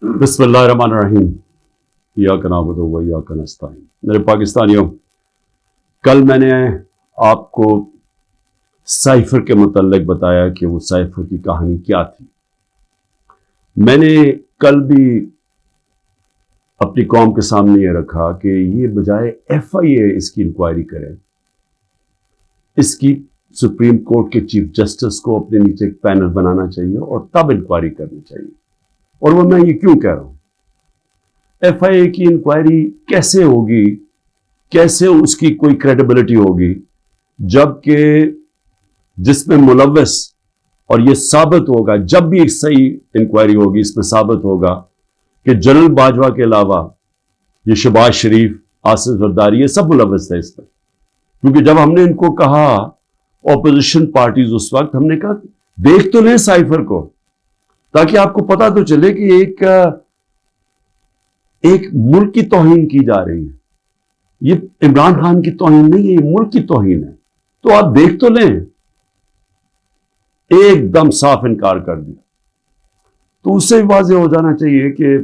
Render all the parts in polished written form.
بسم اللہ الرحمن الرحیم ایاک نعبد و ایاک نستعین۔ میرے پاکستانیوں، کل میں نے آپ کو سائفر کے متعلق بتایا کہ وہ سائفر کی کہانی کیا تھی۔ میں نے کل بھی اپنی قوم کے سامنے یہ رکھا کہ یہ بجائے ایف آئی اے اس کی انکوائری کرے، اس کی سپریم کورٹ کے چیف جسٹس کو اپنے نیچے ایک پینل بنانا چاہیے اور تب انکوائری کرنی چاہیے۔ اور وہ میں یہ کیوں کہہ رہا ہوں؟ ایف آئی اے کی انکوائری کیسے ہوگی، کیسے اس کی کوئی کریڈیبلٹی ہوگی، جبکہ جس میں ملوث اور یہ ثابت ہوگا، جب بھی ایک صحیح انکوائری ہوگی اس میں ثابت ہوگا کہ جنرل باجوہ کے علاوہ یہ شہباز شریف، آصف زرداری، یہ سب ملوث تھے اس میں۔ کیونکہ جب ہم نے ان کو کہا، اپوزیشن پارٹیز اس وقت، ہم نے کہا دیکھ تو لیں سائفر کو، تاکہ آپ کو پتا تو چلے کہ ایک ملک کی توہین کی جا رہی ہے۔ یہ عمران خان کی توہین نہیں ہے، یہ ملک کی توہین ہے، تو آپ دیکھ تو لیں۔ ایک دم صاف انکار کر دیا، تو اس سے واضح ہو جانا چاہیے کہ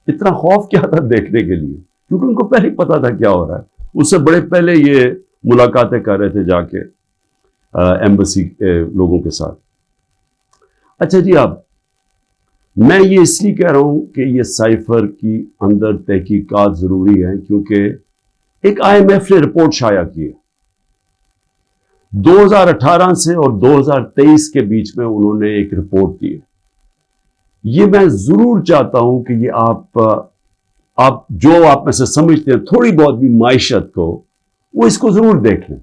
اتنا خوف کیا تھا دیکھنے کے لیے، کیونکہ ان کو پہلے ہی پتا تھا کیا ہو رہا ہے۔ اس سے بڑے پہلے یہ ملاقاتیں کر رہے تھے جا کے ایمبیسی کے لوگوں کے ساتھ۔ اچھا جی، اب میں یہ اس لیے کہہ رہا ہوں کہ یہ سائفر کی اندر تحقیقات ضروری ہیں، کیونکہ ایک آئی ایم ایف نے رپورٹ شائع کی ہے 2018 سے اور 2023 کے بیچ میں، انہوں نے ایک رپورٹ دی ہے۔ یہ میں ضرور چاہتا ہوں کہ یہ آپ جو آپ میں سے سمجھتے ہیں تھوڑی بہت بھی معیشت کو، وہ اس کو ضرور دیکھ لیں،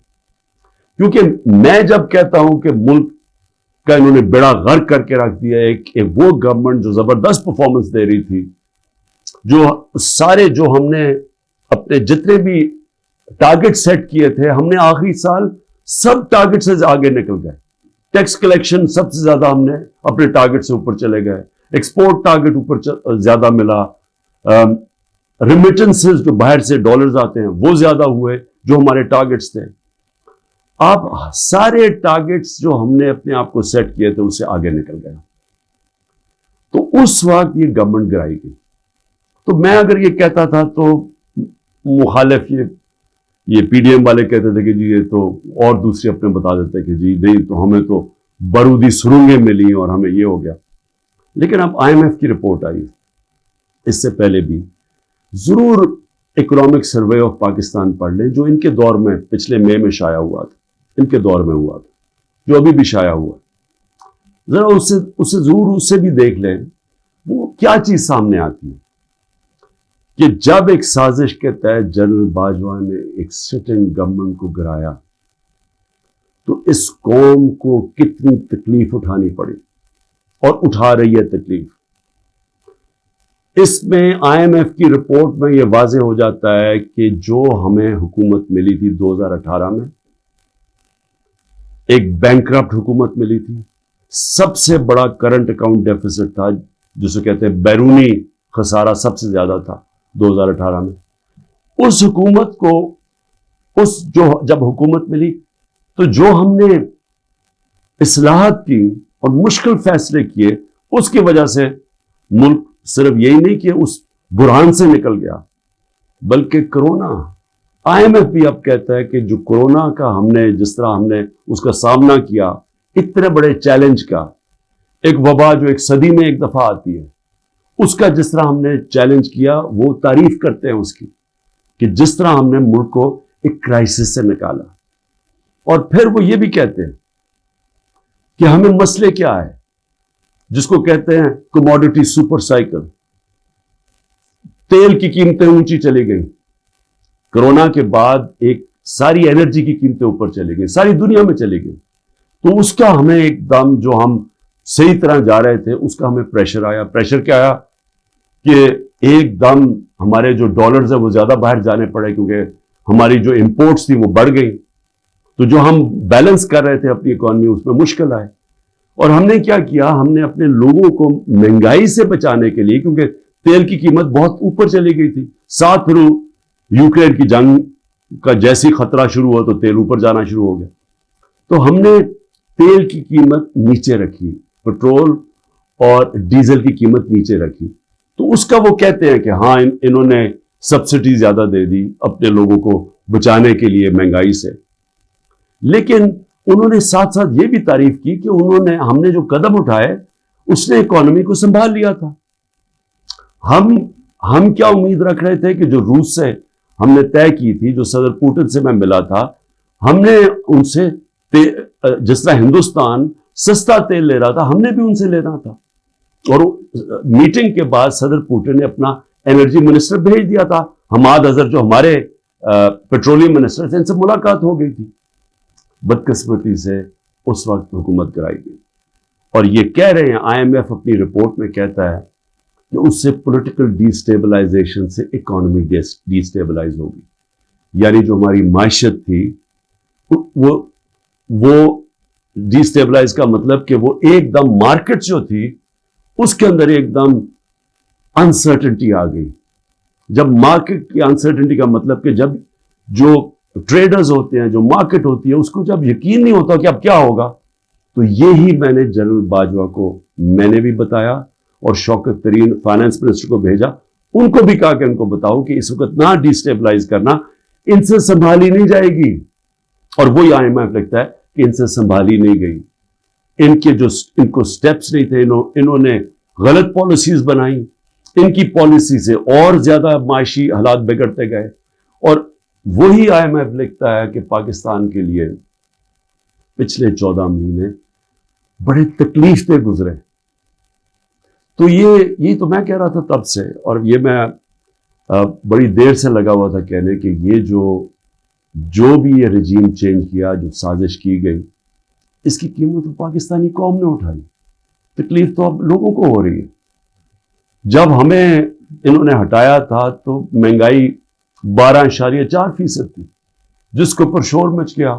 کیونکہ میں جب کہتا ہوں کہ ملک کا انہوں نے بیڑا غرق کر کے رکھ دیا ہے، کہ وہ گورنمنٹ جو زبردست پرفارمنس دے رہی تھی، جو ہم نے اپنے جتنے بھی ٹارگٹ سیٹ کیے تھے، ہم نے آخری سال سب ٹارگٹ سے آگے نکل گئے۔ ٹیکس کلیکشن سب سے زیادہ ہم نے اپنے ٹارگٹ سے اوپر چلے گئے، ایکسپورٹ ٹارگٹ اوپر زیادہ ملا، ریمیٹنسز جو باہر سے ڈالرز آتے ہیں وہ زیادہ ہوئے جو ہمارے ٹارگٹس تھے۔ آپ سارے ٹارگٹس جو ہم نے اپنے آپ کو سیٹ کیے تھے اس سے آگے نکل گئے، تو اس وقت یہ گورنمنٹ گرائی گئی۔ تو میں اگر یہ کہتا تھا تو مخالف یہ پی ڈی ایم والے کہتے تھے کہ جی یہ تو، اور دوسرے اپنے بتا دیتے کہ جی نہیں، تو ہمیں تو بارودی سرنگیں ملی اور ہمیں یہ ہو گیا۔ لیکن اب آئی ایم ایف کی رپورٹ آئی، اس سے پہلے بھی ضرور اکنامک سروے آف پاکستان پڑھ لیں، جو ان کے دور میں پچھلے مئی میں شائع ہوا تھا، ان کے دور میں ہوا تھا، جو ابھی بھی شائع ہوا، ذرا اس سے بھی دیکھ لیں وہ کیا چیز سامنے آتی ہے کہ جب ایک سازش کے تحت جنرل باجوہ نے ایک سٹنگ گورنمنٹ کو گرایا تو اس قوم کو کتنی تکلیف اٹھانی پڑی اور اٹھا رہی ہے تکلیف۔ اس میں آئی ایم ایف کی رپورٹ میں یہ واضح ہو جاتا ہے کہ جو ہمیں حکومت ملی تھی 2018 میں، ایک بینکرپٹ حکومت ملی تھی، سب سے بڑا کرنٹ اکاؤنٹ ڈیفیسٹ تھا، جسے کہتے ہیں بیرونی خسارہ سب سے زیادہ تھا 2018 میں۔ اس حکومت کو جب حکومت ملی تو جو ہم نے اصلاحات کی اور مشکل فیصلے کیے، اس کی وجہ سے ملک صرف یہی نہیں کہ اس بحران سے نکل گیا، بلکہ کرونا، آئی ایم ایف بھی اب کہتا ہے کہ جو کرونا کا جس طرح ہم نے اس کا سامنا کیا، اتنے بڑے چیلنج کا، ایک وبا جو ایک صدی میں ایک دفعہ آتی ہے، اس کا جس طرح ہم نے چیلنج کیا، وہ تعریف کرتے ہیں اس کی، کہ جس طرح ہم نے ملک کو ایک کرائسس سے نکالا۔ اور پھر وہ یہ بھی کہتے ہیں کہ ہمیں مسئلے کیا ہے، جس کو کہتے ہیں کموڈٹی سپر سائیکل۔ تیل کی قیمتیں اونچی چلی گئیں، کرونا کے بعد ایک ساری انرجی کی قیمتیں اوپر چلی گئیں، ساری دنیا میں چلی گئیں، تو اس کا ہمیں ایک دم جو ہم صحیح طرح جا رہے تھے اس کا ہمیں پریشر آیا۔ پریشر کیا آیا کہ ایک دم ہمارے جو ڈالرز ہیں وہ زیادہ باہر جانے پڑے، کیونکہ ہماری جو امپورٹس تھی وہ بڑھ گئی، تو جو ہم بیلنس کر رہے تھے اپنی اکانومی اس میں مشکل آئے۔ اور ہم نے کیا کیا، ہم نے اپنے لوگوں کو مہنگائی سے بچانے کے لیے، کیونکہ تیل کی قیمت بہت اوپر چلی گئی تھی، ساتھ پھر یوکرین کی جنگ کا جیسی خطرہ شروع ہوا تو تیل اوپر جانا شروع ہو گیا، تو ہم نے تیل کی قیمت نیچے رکھی، پٹرول اور ڈیزل کی قیمت نیچے رکھی، تو اس کا وہ کہتے ہیں کہ ہاں انہوں نے سبسڈی زیادہ دے دی اپنے لوگوں کو بچانے کے لیے مہنگائی سے، لیکن انہوں نے ساتھ ساتھ یہ بھی تعریف کی کہ ہم نے جو قدم اٹھائے اس نے اکانومی کو سنبھال لیا تھا۔ ہم کیا امید رکھ رہے تھے کہ جو روس سے ہم نے طے کی تھی، جو صدر پوٹن سے میں ملا تھا، ہم نے ان سے جس طرح ہندوستان سستا تیل لے رہا تھا، ہم نے بھی ان سے لینا تھا۔ اور میٹنگ کے بعد صدر پوٹن نے اپنا انرجی منسٹر بھیج دیا تھا، حماد اظہر جو ہمارے پیٹرولیم منسٹر تھے، ان سے ملاقات ہو گئی تھی۔ بدقسمتی سے اس وقت حکومت کرائی گئی، اور یہ کہہ رہے ہیں آئی ایم ایف اپنی رپورٹ میں کہتا ہے کہ اس سے پولیٹیکل ڈی اسٹیبلائزیشن سے اکانومی ڈی اسٹیبلائز ہوگی، یعنی جو ہماری معیشت تھی وہ ڈی اسٹیبلائز کا مطلب کہ وہ ایک دم مارکیٹ جو تھی اس کے اندر ایک دم انسرٹنٹی آ گئی۔ جب مارکیٹ کی انسرٹنٹی کا مطلب کہ جب جو ٹریڈرز ہوتے ہیں، جو مارکیٹ ہوتی ہے، اس کو جب یقین نہیں ہوتا کہ اب کیا ہوگا، تو یہی میں نے جنرل باجوہ کو میں نے بھی بتایا اور شوکت ترین فائنانس منسٹر کو بھیجا، ان کو بھی کہا کہ ان کو بتاؤ کہ اس وقت نہ ڈی اسٹیبلائز کرنا، ان سے سنبھالی نہیں جائے گی۔ اور وہی آئی ایم ایف لگتا ہے کہ ان سے سنبھالی نہیں گئی، ان کو سٹیپس نہیں تھے، انہوں نے غلط پالیسیز بنائی، ان کی پالیسی سے اور زیادہ معاشی حالات بگڑتے گئے۔ اور وہی آئی ایم ایف لکھتا ہے کہ پاکستان کے لیے پچھلے 14 مہینے بڑے تکلیف دہ گزرے۔ تو یہ تو میں کہہ رہا تھا تب سے، اور یہ میں بڑی دیر سے لگا ہوا تھا کہنے کہ یہ جو بھی یہ رجیم چینج کیا، جو سازش کی گئی، اس کی قیمت پاکستانی قوم نے اٹھائی، تکلیف تو اب لوگوں کو ہو رہی ہے۔ جب ہمیں انہوں نے ہٹایا تھا تو مہنگائی 12.4% تھی، جس کے اوپر شور مچ گیا،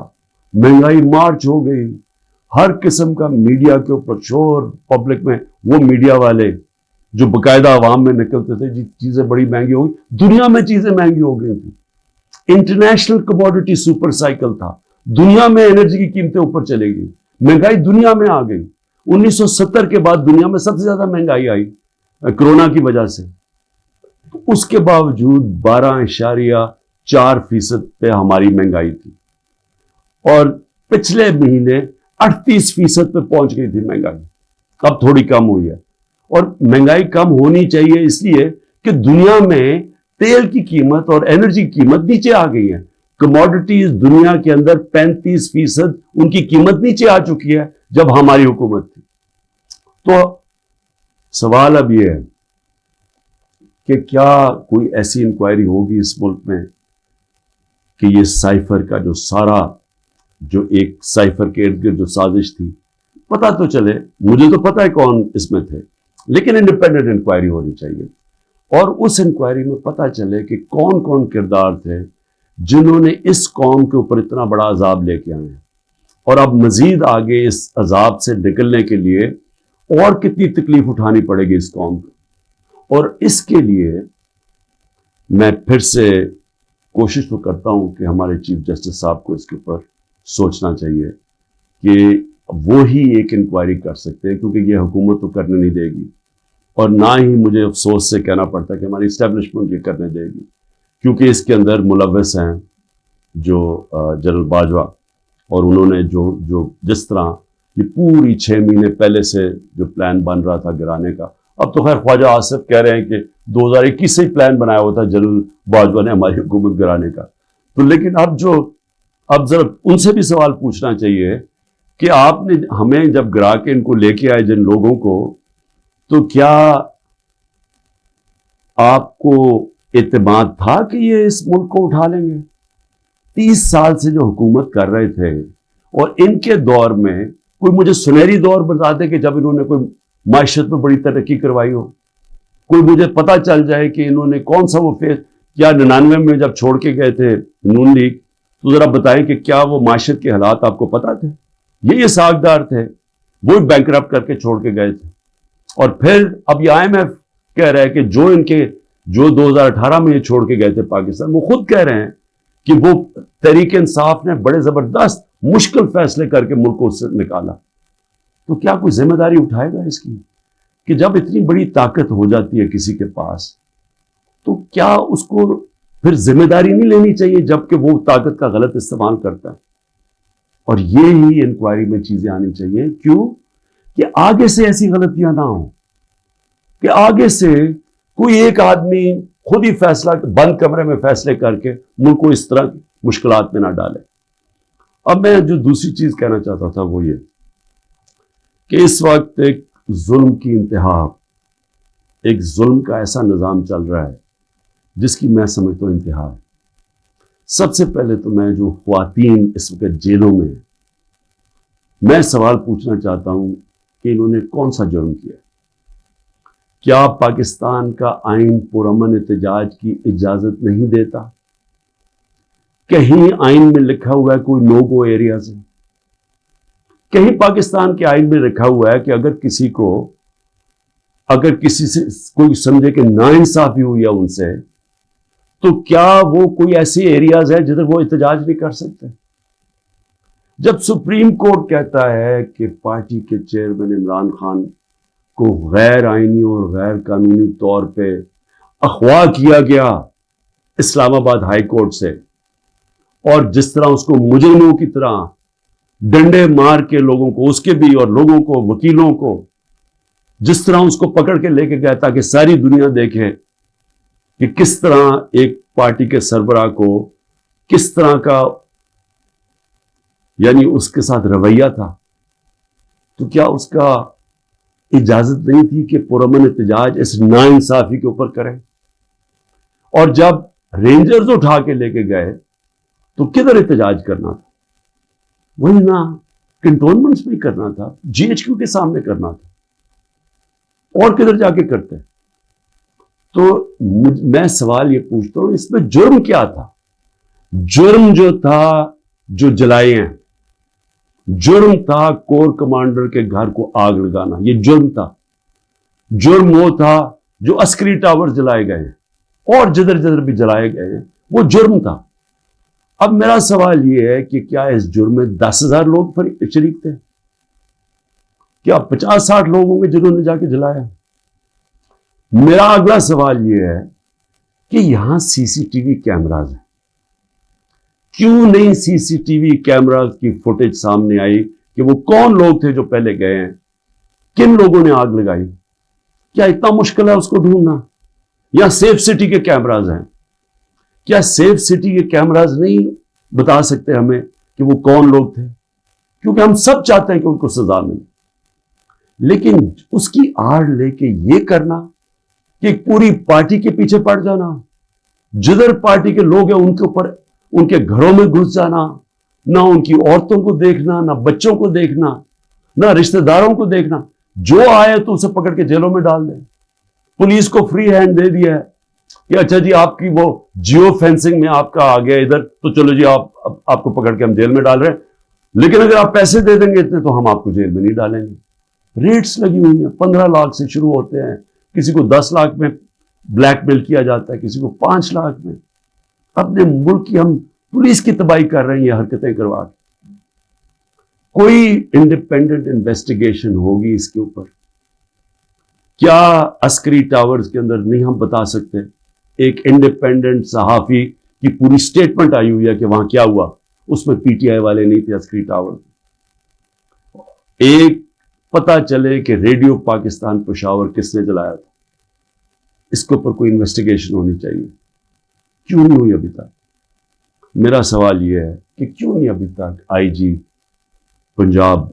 مہنگائی مارچ ہو گئی، ہر قسم کا میڈیا کے اوپر شور، پبلک میں وہ میڈیا والے جو باقاعدہ عوام میں نکلتے تھے جی چیزیں بڑی مہنگی ہو گئی، دنیا میں چیزیں مہنگی ہو گئی تھیں، انٹرنیشنل کموڈٹی سپر سائیکل تھا، دنیا میں انرجی کی قیمتیں اوپر چلے گئی، مہنگائی دنیا میں آ گئی۔ 1970 کے بعد دنیا میں سب سے زیادہ مہنگائی آئی کرونا کی وجہ سے، اس کے باوجود 12.4% پہ ہماری مہنگائی تھی، اور پچھلے مہینے 38% پہ پہنچ گئی تھی مہنگائی، اب تھوڑی کم ہوئی ہے۔ اور مہنگائی کم ہونی چاہیے اس لیے کہ دنیا میں تیل کی قیمت اور انرجی کی قیمت نیچے آ گئی ہے، کموڈٹیز دنیا کے اندر 35% ان کی قیمت نیچے آ چکی ہے جب ہماری حکومت تھی۔ تو سوال اب یہ ہے کہ کیا کوئی ایسی انکوائری ہوگی اس ملک میں کہ یہ سائفر کا جو ایک سائفر کے ارد گرد جو سازش تھی، پتہ تو چلے، مجھے تو پتہ ہے کون اس میں تھے، لیکن انڈیپینڈنٹ انکوائری ہونی چاہیے، اور اس انکوائری میں پتہ چلے کہ کون کون کردار تھے جنہوں نے اس قوم کے اوپر اتنا بڑا عذاب لے کے آئے ہیں، اور اب مزید آگے اس عذاب سے نکلنے کے لیے اور کتنی تکلیف اٹھانی پڑے گی اس قوم کو۔ اور اس کے لیے میں پھر سے کوشش تو کرتا ہوں کہ ہمارے چیف جسٹس صاحب کو اس کے اوپر سوچنا چاہیے کہ وہ ہی ایک انکوائری کر سکتے ہیں، کیونکہ یہ حکومت تو کرنے نہیں دے گی، اور نہ ہی مجھے افسوس سے کہنا پڑتا کہ ہماری اسٹیبلشمنٹ یہ کرنے دے گی، کیونکہ اس کے اندر ملوث ہیں جو جنرل باجوہ، اور انہوں نے جو جس طرح یہ پوری 6 مہینے پہلے سے جو پلان بن رہا تھا گرانے کا، اب تو خیر خواجہ آصف کہہ رہے ہیں کہ 2021 سے ہی پلان بنایا ہوا تھا جنرل باجوہ نے ہماری حکومت گرانے کا، تو لیکن اب ذرا ان سے بھی سوال پوچھنا چاہیے کہ آپ نے ہمیں جب گرا کے ان کو لے کے آئے جن لوگوں کو، تو کیا آپ کو اعتماد تھا کہ یہ اس ملک کو اٹھا لیں گے؟ 30 سال سے جو حکومت کر رہے تھے، اور ان کے دور میں کوئی مجھے سنہری دور بتا دے کہ جب انہوں نے کوئی معیشت میں بڑی ترقی کروائی ہو، کوئی مجھے پتہ چل جائے کہ انہوں نے کون سا وہ کیا 99 میں جب چھوڑ کے گئے تھے نون لیگ، تو ذرا بتائیں کہ کیا وہ معیشت کے حالات آپ کو پتہ تھے؟ یہ ساکھدار تھے، وہ بینکرپٹ کر کے چھوڑ کے گئے تھے، اور پھر اب یہ آئی ایم ایف کہہ رہا ہے کہ جو 2018 میں یہ چھوڑ کے گئے تھے پاکستان، وہ خود کہہ رہے ہیں کہ وہ تحریک انصاف نے بڑے زبردست مشکل فیصلے کر کے ملک کو اس سے نکالا، تو کیا کوئی ذمہ داری اٹھائے گا اس کی کہ جب اتنی بڑی طاقت ہو جاتی ہے کسی کے پاس تو کیا اس کو پھر ذمہ داری نہیں لینی چاہیے جبکہ وہ طاقت کا غلط استعمال کرتا ہے؟ اور یہ ہی انکوائری میں چیزیں آنی چاہیے. کیوں؟ کہ آگے سے ایسی غلطیاں نہ ہوں کہ آگے سے کوئی ایک آدمی خود ہی فیصلہ بند کمرے میں فیصلے کر کے ملک کو اس طرح مشکلات میں نہ ڈالے. اب میں جو دوسری چیز کہنا چاہتا تھا وہ یہ کہ اس وقت ایک ظلم کی انتہا، ایک ظلم کا ایسا نظام چل رہا ہے جس کی میں سمجھتا ہوں انتہا ہے. سب سے پہلے تو میں جو خواتین اس وقت جیلوں میں ہیں، میں سوال پوچھنا چاہتا ہوں کہ انہوں نے کون سا جرم کیا؟ کیا پاکستان کا آئین پرامن احتجاج کی اجازت نہیں دیتا؟ کہیں آئین میں لکھا ہوا ہے کوئی نو گو ایریاز ہے؟ کہیں پاکستان کے آئین میں لکھا ہوا ہے کہ اگر کسی سے کوئی سمجھے کہ ناانصافی ہوئی ہے ان سے تو کیا وہ کوئی ایسی ایریاز ہے جدھر وہ احتجاج نہیں کر سکتے؟ جب سپریم کورٹ کہتا ہے کہ پارٹی کے چیئرمین عمران خان کو غیر آئینی اور غیر قانونی طور پہ اغوا کیا گیا اسلام آباد ہائی کورٹ سے، اور جس طرح اس کو مجرموں کی طرح ڈنڈے مار کے لوگوں کو، اس کے بھی اور لوگوں کو، وکیلوں کو، جس طرح اس کو پکڑ کے لے کے گیا تاکہ ساری دنیا دیکھے کہ کس طرح ایک پارٹی کے سربراہ کو کس طرح کا یعنی اس کے ساتھ رویہ تھا، تو کیا اس کا اجازت نہیں تھی کہ پرامن احتجاج اس ناانصافی کے اوپر کرے؟ اور جب رینجرز اٹھا کے لے کے گئے تو کدھر احتجاج کرنا تھا؟ وہی نا کنٹونمنٹس میں کرنا تھا، جی ایچ کیو کے سامنے کرنا تھا، اور کدھر جا کے کرتے؟ تو میں سوال یہ پوچھتا ہوں اس میں جرم کیا تھا؟ جرم جو تھا جو جلائے ہیں، جرم تھا کور کمانڈر کے گھر کو آگ لگانا، یہ جرم تھا. جرم وہ تھا جو عسکری ٹاور جلائے گئے ہیں اور جدھر جدھر بھی جلائے گئے ہیں وہ جرم تھا. اب میرا سوال یہ ہے کہ کیا اس جرم میں 10,000 لوگ شریک تھے؟ کیا 50-60 لوگ ہوں گے جنہوں نے جا کے جلایا؟ میرا اگلا سوال یہ ہے کہ یہاں سی سی ٹی وی کیمراز ہیں، کیوں نہیں سی سی ٹی وی کیمراز کی فوٹیج سامنے آئی کہ وہ کون لوگ تھے جو پہلے گئے ہیں، کن لوگوں نے آگ لگائی؟ کیا اتنا مشکل ہے اس کو ڈھونڈنا؟ یا سیف سٹی کے کیمراز ہیں، کیا سیف سٹی کے کیمراز نہیں بتا سکتے ہمیں کہ وہ کون لوگ تھے؟ کیونکہ ہم سب چاہتے ہیں کہ ان کو سزا ملے، لیکن اس کی آڑ لے کے یہ کرنا کہ پوری پارٹی کے پیچھے پڑ جانا، جدھر پارٹی کے لوگ ہیں ان کے اوپر، ان کے گھروں میں گھس جانا، نہ ان کی عورتوں کو دیکھنا، نہ بچوں کو دیکھنا، نہ رشتہ داروں کو دیکھنا، جو آئے تو اسے پکڑ کے جیلوں میں ڈال دیں. پولیس کو فری ہینڈ دے دیا ہے کہ اچھا جی آپ کی وہ جیو فینسنگ میں آپ کا آ گیا ادھر تو چلو جی آپ کو پکڑ کے ہم جیل میں ڈال رہے ہیں، لیکن اگر آپ پیسے دے دیں گے اتنے تو ہم آپ کو جیل میں نہیں ڈالیں گے. ریٹس لگی ہوئی ہیں، 15 لاکھ سے شروع ہوتے ہیں، کسی کو 10 لاکھ میں بلیک میل کیا جاتا ہے، کسی کو 5 لاکھ میں. اپنے ملک کی ہم پولیس کی تباہی کر رہے ہیں یہ حرکتیں کروا کے. کوئی انڈیپینڈنٹ انویسٹیگیشن ہوگی اس کے اوپر؟ کیا عسکری ٹاورز کے اندر نہیں ہم بتا سکتے؟ ایک انڈیپینڈنٹ صحافی کی پوری سٹیٹمنٹ آئی ہوئی ہے کہ وہاں کیا ہوا، اس میں پی ٹی آئی والے نہیں تھے عسکری ٹاور. ایک پتا چلے کہ ریڈیو پاکستان پشاور کس نے جلایا تھا، اس کے اوپر کوئی انویسٹیگیشن ہونی چاہیے. کیوں نہیں ہوئی ابھی تک؟ میرا سوال یہ ہے کہ کیوں نہیں ابھی تک آئی جی پنجاب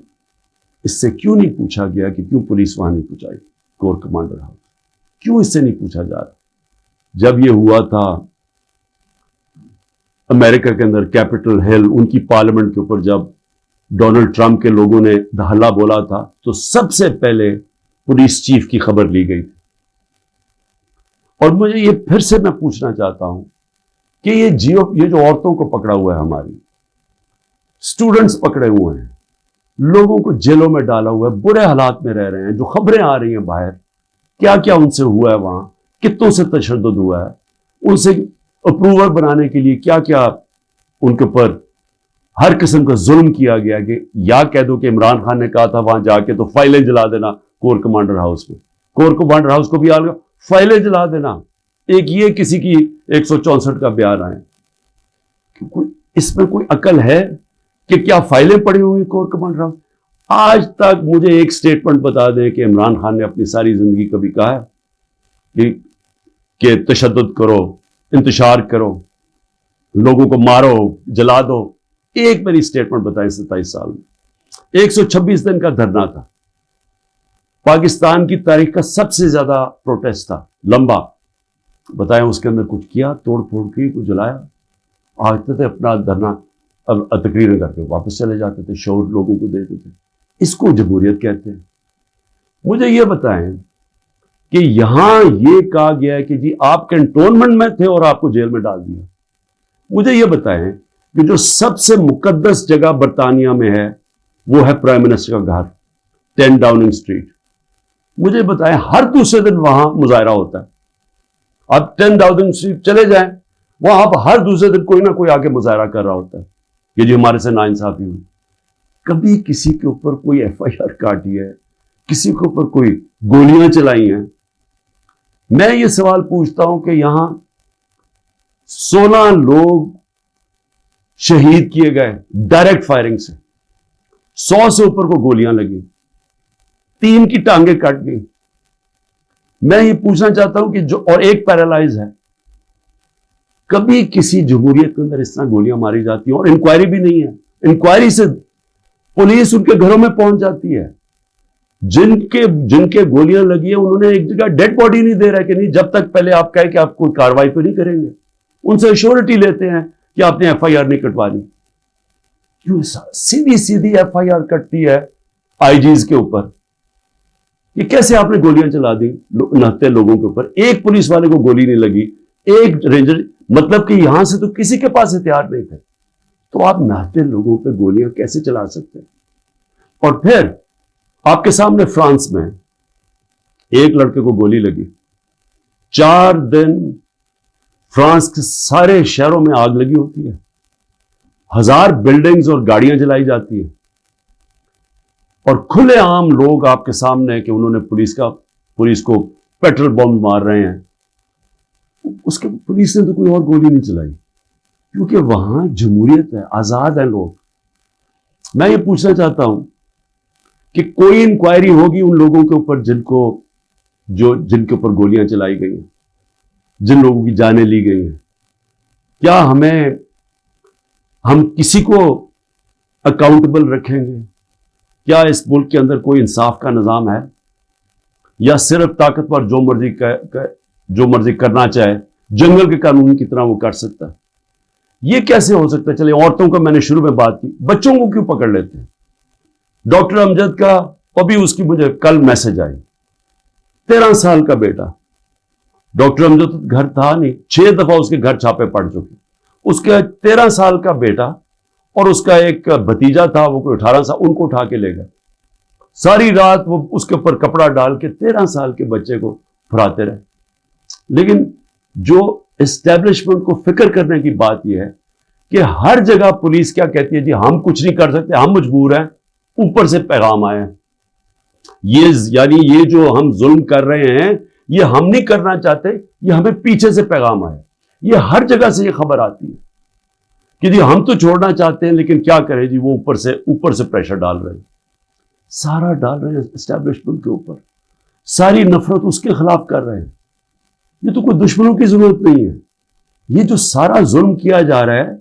اس سے کیوں نہیں پوچھا گیا کہ کیوں پولیس وہاں نہیں پہنچائی کور کمانڈر ہاؤس؟ کیوں اس سے نہیں پوچھا جا رہا؟ جب یہ ہوا تھا امریکہ کے اندر کیپٹل ہل، ان کی پارلیمنٹ کے اوپر جب ڈونلڈ ٹرمپ کے لوگوں نے ہلا بولا تھا تو سب سے پہلے پولیس چیف کی خبر لی گئی تھی. اور مجھے یہ پھر سے میں پوچھنا چاہتا ہوں کہ یہ جو عورتوں کو پکڑا ہوا ہے، ہماری اسٹوڈنٹس پکڑے ہوئے ہیں، لوگوں کو جیلوں میں ڈالا ہوا ہے، برے حالات میں رہ رہے ہیں، جو خبریں آ رہی ہیں باہر، کیا کیا ان سے ہوا ہے، وہاں کتوں سے تشدد ہوا ہے، ان سے اپروور بنانے کے لیے کیا کیا ان کے اوپر ہر قسم کا ظلم کیا گیا. کہ یا کہہ دو کہ عمران خان نے کہا تھا وہاں جا کے تو فائلیں جلا دینا کور کمانڈر ہاؤس میں، کور کو بانٹ رہا اس کو بھی آ گیا، فائلیں جلا دینا. ایک یہ کسی کی 164 کا بیان آئے، اس میں کوئی عقل ہے کہ کیا فائلیں پڑی ہوئی کور کو بانٹ رہا. آج تک مجھے ایک سٹیٹمنٹ بتا دیں کہ عمران خان نے اپنی ساری زندگی کبھی کہا ہے کہ تشدد کرو، انتشار کرو، لوگوں کو مارو، جلا دو. ایک میری سٹیٹمنٹ بتائیں 27 سال میں. 126 دن کا دھرنا تھا، پاکستان کی تاریخ کا سب سے زیادہ پروٹیسٹ تھا، لمبا. بتائیں اس کے اندر کچھ کیا؟ توڑ پھوڑ کی، کچھ جلایا؟ آتے تھے اپنا دھرنا، اب تقریریں کر کے واپس چلے جاتے تھے، شعور لوگوں کو دیتے تھے. اس کو جمہوریت کہتے ہیں. مجھے یہ بتائیں کہ یہاں یہ کہا گیا ہے کہ جی آپ کنٹونمنٹ میں تھے اور آپ کو جیل میں ڈال دیا. مجھے یہ بتائیں کہ جو سب سے مقدس جگہ برطانیہ میں ہے وہ ہے پرائم منسٹر کا گھر، 10 ڈاؤننگ اسٹریٹ. مجھے بتائیں ہر دوسرے دن وہاں مظاہرہ ہوتا ہے. آپ 10 ڈاؤننگ اسٹریٹ چلے جائیں، وہاں آپ ہر دوسرے دن کوئی نہ کوئی آگے مظاہرہ کر رہا ہوتا ہے کہ جی ہمارے سے ناانصافی ہوئی. کبھی کسی کے اوپر کوئی FIR کاٹی ہے؟ کسی کے اوپر کوئی گولیاں چلائی ہیں؟ میں یہ سوال پوچھتا ہوں کہ یہاں 16 لوگ شہید کیے گئے ڈائریکٹ فائرنگ سے، 100 سے اوپر کو گولیاں لگی، 3 کی ٹانگیں کٹ گئی. میں یہ پوچھنا چاہتا ہوں کہ جو اور ایک پیرالائز ہے، کبھی کسی جمہوریت کے اندر اس طرح گولیاں ماری جاتی ہیں اور انکوائری بھی نہیں ہے؟ انکوائری سے پولیس ان کے گھروں میں پہنچ جاتی ہے. جن کے گولیاں لگی ہیں انہوں نے ایک جگہ ڈیڈ باڈی نہیں دے رہا کہ نہیں جب تک پہلے آپ کہیں کہ آپ کوئی کاروائی تو نہیں کریں گے. ان سے ایشورٹی لیتے ہیں کہ آپ نے FIR نہیں کٹوانی. کیوں سیدھی FIR کٹتی ہے IGs کے اوپر؟ یہ کیسے آپ نے گولیاں چلا دی نہتے لوگوں کے اوپر؟ ایک پولیس والے کو گولی نہیں لگی، ایک رینجر، مطلب کہ یہاں سے تو کسی کے پاس ہتھیار نہیں تھے، تو آپ نہتے لوگوں پہ گولیاں کیسے چلا سکتے ہیں؟ اور پھر آپ کے سامنے فرانس میں ایک لڑکے کو گولی لگی، 4 دن فرانس کے سارے شہروں میں آگ لگی ہوتی ہے، 1000 بلڈنگز اور گاڑیاں جلائی جاتی ہیں، اور کھلے عام لوگ آپ کے سامنے کہ انہوں نے پولیس کو پیٹرول بم مار رہے ہیں. اس کے پولیس نے تو کوئی اور گولی نہیں چلائی، کیونکہ وہاں جمہوریت ہے، آزاد ہیں لوگ. میں یہ پوچھنا چاہتا ہوں کہ کوئی انکوائری ہوگی ان لوگوں کے اوپر جن کے اوپر گولیاں چلائی گئی ہیں، جن لوگوں کی جانیں لی گئی ہیں؟ کیا ہم کسی کو اکاؤنٹبل رکھیں گے؟ کیا اس ملک کے اندر کوئی انصاف کا نظام ہے، یا صرف طاقتور جو مرضی کرنا چاہے جنگل کے قانون کی طرح وہ کر سکتا ہے؟ یہ کیسے ہو سکتا ہے؟ چلے عورتوں کا میں نے شروع میں بات کی، بچوں کو کیوں پکڑ لیتے ہیں؟ ڈاکٹر امجد کا ابھی اس کی مجھے کل میسج آئی، 13 سال کا بیٹا. ڈاکٹر امجد گھر تھا نہیں، 6 دفعہ اس کے گھر چھاپے پڑ چکے. اس کے 13 سال کا بیٹا اور اس کا ایک بھتیجا تھا، وہ کوئی 18 سال، ان کو اٹھا کے لے گئے. ساری رات وہ اس کے اوپر کپڑا ڈال کے 13 سال کے بچے کو پھراتے رہے. لیکن جو اسٹیبلشمنٹ کو فکر کرنے کی بات یہ ہے کہ ہر جگہ پولیس کیا کہتی ہے، جی ہم کچھ نہیں کر سکتے، ہم مجبور ہیں، اوپر سے پیغام آئے ہیں. یعنی یہ جو ہم ظلم کر رہے ہیں یہ ہم نہیں کرنا چاہتے، یہ ہمیں پیچھے سے پیغام آئے. یہ ہر جگہ سے یہ خبر آتی ہے کہ جی ہم تو چھوڑنا چاہتے ہیں لیکن کیا کریں جی، وہ اوپر سے پریشر ڈال رہے ہیں، سارا ڈال رہے ہیں اسٹیبلشمنٹ کے اوپر، ساری نفرت اس کے خلاف کر رہے ہیں. یہ تو کوئی دشمنوں کی ضرورت نہیں ہے. یہ جو سارا ظلم کیا جا رہا ہے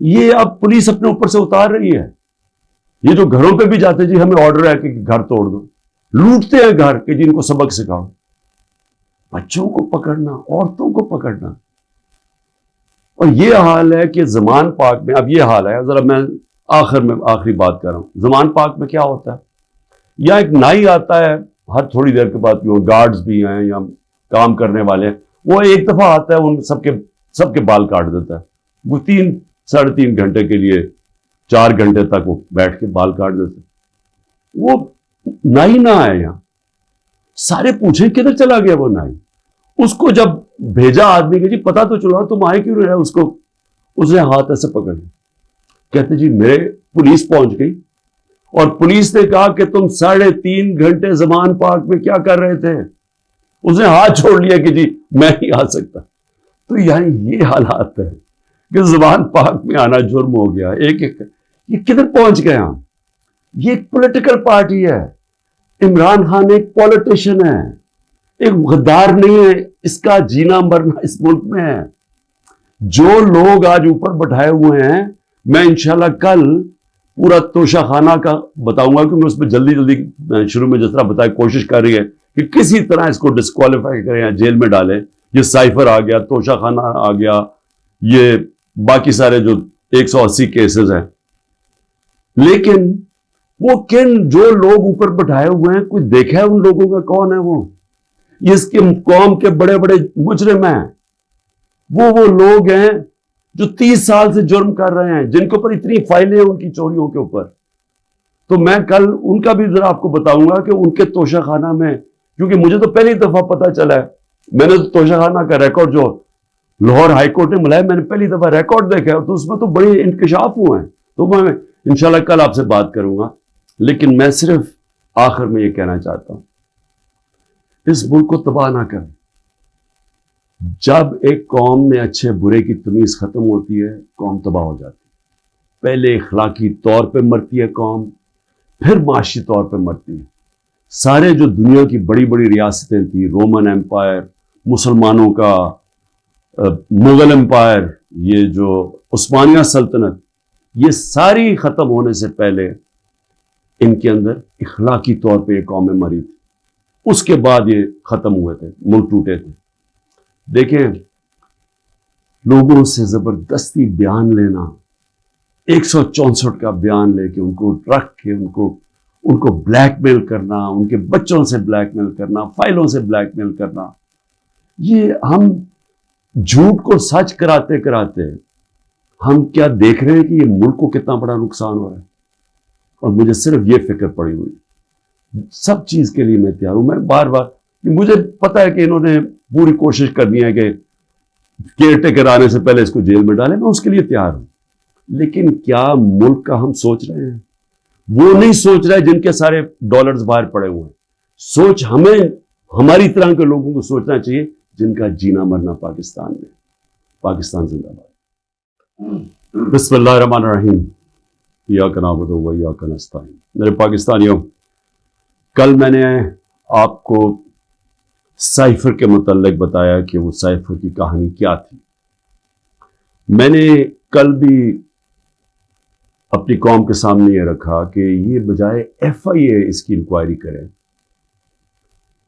یہ اب پولیس اپنے اوپر سے اتار رہی ہے. یہ جو گھروں پہ بھی جاتے جی ہمیں آرڈر ہے کہ گھر توڑ دو، لوٹتے ہیں گھر کہ جی ان کو سبق سکھاؤ. بچوں کو پکڑنا، عورتوں کو پکڑنا. اور یہ حال ہے کہ زمان پاک میں اب یہ حال ہے. ذرا میں آخری بات کر رہا ہوں. زمان پاک میں کیا ہوتا ہے، یا ایک نائی آتا ہے ہر تھوڑی دیر کے بعد، گارڈز بھی ہیں یا کام کرنے والے ہیں، وہ ایک دفعہ آتا ہے ان سب کے بال کاٹ دیتا ہے. وہ 3-3.5 گھنٹے کے لیے 4 گھنٹے تک وہ بیٹھ کے بال کاٹ دیتے. وہ نائی نہ آئے یہاں، سارے پوچھیں کدھر چلا گیا وہ نائی. اس کو جب بھیجا آدمی کہ جی پتا تو چلا تم آئے کیوں رہے، اس نے ہاتھ ایسے پکڑ لیا. کہتے جی میرے پولیس پہنچ گئی اور پولیس نے کہا کہ تم 3.5 گھنٹے زمان پاک میں کیا کر رہے تھے؟ اس نے ہاتھ چھوڑ لیا کہ جی میں نہیں آ سکتا. تو یعنی یہ حالات ہے کہ زبان پاک میں آنا جرم ہو گیا. یہ کدھر پہنچ گئے ہم؟ یہ ایک پولیٹیکل پارٹی ہے. عمران خان ایک پولیٹیشین ہے, ایک غدار نہیں ہے. اس کا جینا مرنا اس ملک میں ہے. جو لوگ آج اوپر بٹھائے ہوئے ہیں, میں انشاءاللہ کل پورا توشہ خانہ کا بتاؤں گا, کیونکہ اس میں جلدی شروع میں جس طرح بتایا کوشش کر رہی ہے کہ کسی طرح اس کو ڈسکوالیفائی کریں یا جیل میں ڈالیں. یہ سائفر آ گیا, توشہ خانہ آ گیا, یہ باقی سارے جو 180 کیسز ہیں. لیکن وہ جو لوگ اوپر بٹھائے ہوئے ہیں, کوئی دیکھا ہے ان لوگوں کا کون ہے وہ؟ یہ اس کی قوم کے بڑے بڑے مجرم ہیں. وہ لوگ ہیں جو 30 سال سے جرم کر رہے ہیں, جن کے اوپر اتنی فائلیں ہیں ان کی چوریوں کے اوپر. تو میں کل ان کا بھی ذرا آپ کو بتاؤں گا کہ ان کے توشہ خانہ میں, کیونکہ مجھے تو پہلی دفعہ پتا چلا ہے, میں نے تو توشہ خانہ کا ریکارڈ جو لاہور ہائی کورٹ نے ملایا, میں نے پہلی دفعہ ریکارڈ دیکھا ہے, تو اس میں تو بڑے انکشاف ہوئے ہیں. تو میں انشاءاللہ کل آپ سے بات کروں گا. لیکن میں صرف آخر میں یہ کہنا چاہتا ہوں, اس ملک کو تباہ نہ کریں. جب ایک قوم میں اچھے برے کی تمیز ختم ہوتی ہے, قوم تباہ ہو جاتی ہے. پہلے اخلاقی طور پہ مرتی ہے قوم, پھر معاشی طور پہ مرتی ہے. سارے جو دنیا کی بڑی بڑی ریاستیں تھیں, رومن ایمپائر, مسلمانوں کا مغل ایمپائر, یہ جو عثمانیہ سلطنت, یہ ساری ختم ہونے سے پہلے ان کے اندر اخلاقی طور پہ یہ قومیں مری تھی. اس کے بعد یہ ختم ہوئے تھے, ملک ٹوٹے تھے. دیکھیں, لوگوں سے زبردستی بیان لینا, 164 کا بیان لے کے ان کو رکھ کے ان کو بلیک میل کرنا, ان کے بچوں سے بلیک میل کرنا, فائلوں سے بلیک میل کرنا, یہ ہم جھوٹ کو سچ کراتے کراتے ہم کیا دیکھ رہے ہیں کہ یہ ملک کو کتنا بڑا نقصان ہو رہا ہے. اور مجھے صرف یہ فکر پڑی ہوئی, سب چیز کے لیے میں تیار ہوں. میں بار بار, مجھے پتا ہے کہ انہوں نے پوری کوشش کرنی ہے کہ کیئر ٹیکر آنے سے پہلے اس کو جیل میں ڈالیں, میں اس کے لیے تیار ہوں. لیکن کیا ملک کا ہم سوچ رہے ہیں؟ وہ نہیں سوچ رہے جن کے سارے ڈالرز باہر پڑے ہوئے ہیں. سوچ ہمیں, ہماری طرح کے لوگوں کو سوچنا چاہیے جن کا جینا مرنا پاکستان میں. پاکستان زندہ باد. بسم اللہ الرحمن الرحیم. ایاک نعبد و ایاک نستعین. میرے پاکستانیوں, کل میں نے آپ کو سائفر کے متعلق بتایا کہ وہ سائفر کی کہانی کیا تھی. میں نے کل بھی اپنی قوم کے سامنے یہ رکھا کہ یہ بجائے FIA اس کی انکوائری کرے,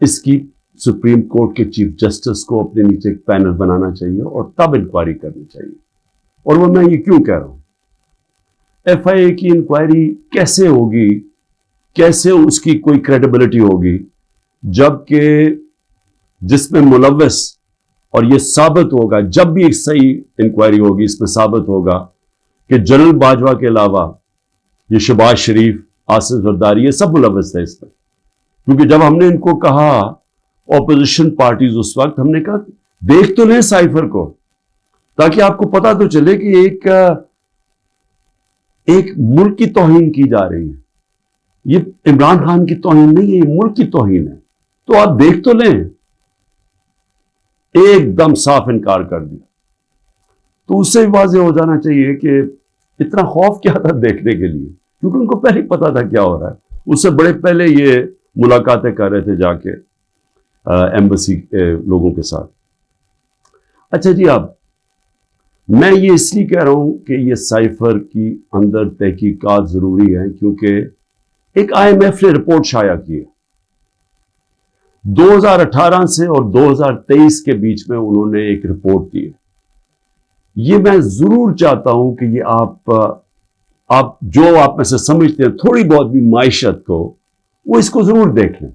اس کی سپریم کورٹ کے چیف جسٹس کو اپنے نیچے ایک پینل بنانا چاہیے اور تب انکوائری کرنی چاہیے. اور وہ میں یہ کیوں کہہ رہا ہوں؟ FIA کی انکوائری کیسے ہوگی, کیسے اس کی کوئی کریڈیبلٹی ہوگی, جبکہ جس میں ملوث, اور یہ ثابت ہوگا جب بھی ایک صحیح انکوائری ہوگی, اس میں ثابت ہوگا کہ جنرل باجوہ کے علاوہ یہ شہباز شریف, آصف زرداری, یہ سب ملوث تھے اس میں. کیونکہ جب ہم نے ان کو کہا, اپوزیشن پارٹیز اس وقت, ہم نے کہا دیکھ تو لیں سائفر کو, تاکہ آپ کو پتا تو چلے کہ ایک ملک کی توہین کی جا رہی ہے. یہ عمران خان کی توہین نہیں ہے, یہ ملک کی توہین ہے. تو آپ دیکھ تو لیں. ایک دم صاف انکار کر دیا. تو اس سے واضح ہو جانا چاہیے کہ اتنا خوف کیا تھا دیکھنے کے لیے, کیونکہ ان کو پہلے ہی پتا تھا کیا ہو رہا ہے. اس سے بڑے پہلے یہ ملاقاتیں کر رہے تھے جا کے ایمبیسی کے لوگوں کے ساتھ. اچھا جی, اب میں یہ اس لیے کہہ رہا ہوں کہ یہ سائفر کی اندر تحقیقات ضروری ہیں, کیونکہ ایک IMF نے رپورٹ شائع کی ہے 2018 سے اور 2023 کے بیچ میں. انہوں نے ایک رپورٹ دی ہے. یہ میں ضرور چاہتا ہوں کہ یہ آپ جو آپ میں سے سمجھتے ہیں تھوڑی بہت بھی معیشت کو, وہ اس کو ضرور دیکھ لیں.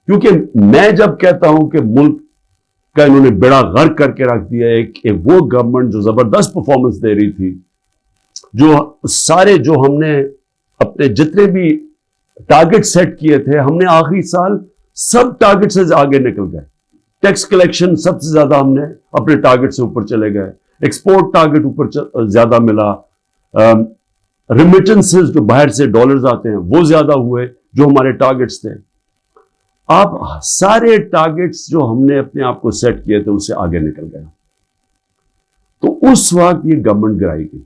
کیونکہ میں جب کہتا ہوں کہ ملک کا انہوں نے بیڑا غرق کر کے رکھ دیا ہے, کہ وہ گورنمنٹ جو زبردست پرفارمنس دے رہی تھی, جو سارے جو ہم نے اپنے جتنے بھی ٹارگٹ سیٹ کیے تھے, ہم نے آخری سال سب ٹارگٹ سے آگے نکل گئے. ٹیکس کلیکشن سب سے زیادہ ہم نے اپنے ٹارگٹ سے اوپر چلے گئے, ایکسپورٹ ٹارگٹ اوپر زیادہ ملا, ریمیٹنسز جو باہر سے ڈالرز آتے ہیں وہ زیادہ ہوئے جو ہمارے ٹارگٹس تھے. آپ سارے ٹارگٹس جو ہم نے اپنے آپ کو سیٹ کیے تھے اس سے آگے نکل گیا. تو اس وقت یہ گورنمنٹ گرائی گئی.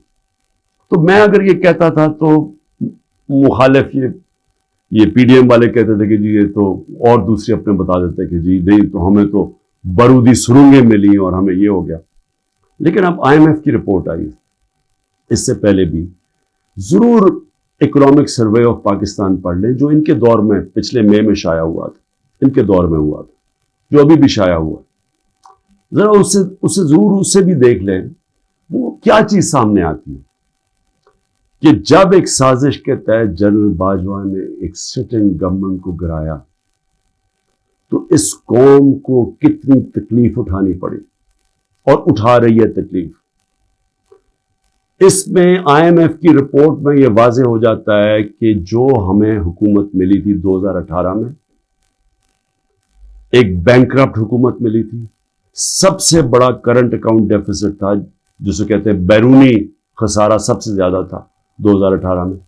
تو میں اگر یہ کہتا تھا تو مخالف یہ پی ڈی ایم والے کہتے تھے کہ جی یہ تو اور دوسرے اپنے بتا دیتے کہ جی نہیں تو ہمیں تو بارودی سرنگیں ملی اور ہمیں یہ ہو گیا. لیکن اب آئی ایم ایف کی رپورٹ آئی اس سے پہلے بھی. ضرور اکنامک سروے آف پاکستان پڑھ لیں جو ان کے دور میں پچھلے مئی میں شائع ہوا تھا, ان کے دور میں ہوا تھا, جو ابھی بھی شائع ہوا. ذرا اس سے بھی دیکھ لیں وہ کیا چیز سامنے آتی ہے کہ جب ایک سازش کے تحت جنرل باجوہ نے ایک سٹنگ گورنمنٹ کو گرایا تو اس قوم کو کتنی تکلیف اٹھانی پڑی اور اٹھا رہی ہے تکلیف. اس میں آئی ایم ایف کی رپورٹ میں یہ واضح ہو جاتا ہے کہ جو ہمیں حکومت ملی تھی 2018 میں, ایک بینکرپٹ حکومت ملی تھی, سب سے بڑا کرنٹ اکاؤنٹ ڈیفیسٹ تھا جسے کہتے ہیں بیرونی خسارہ سب سے زیادہ تھا 2018 میں.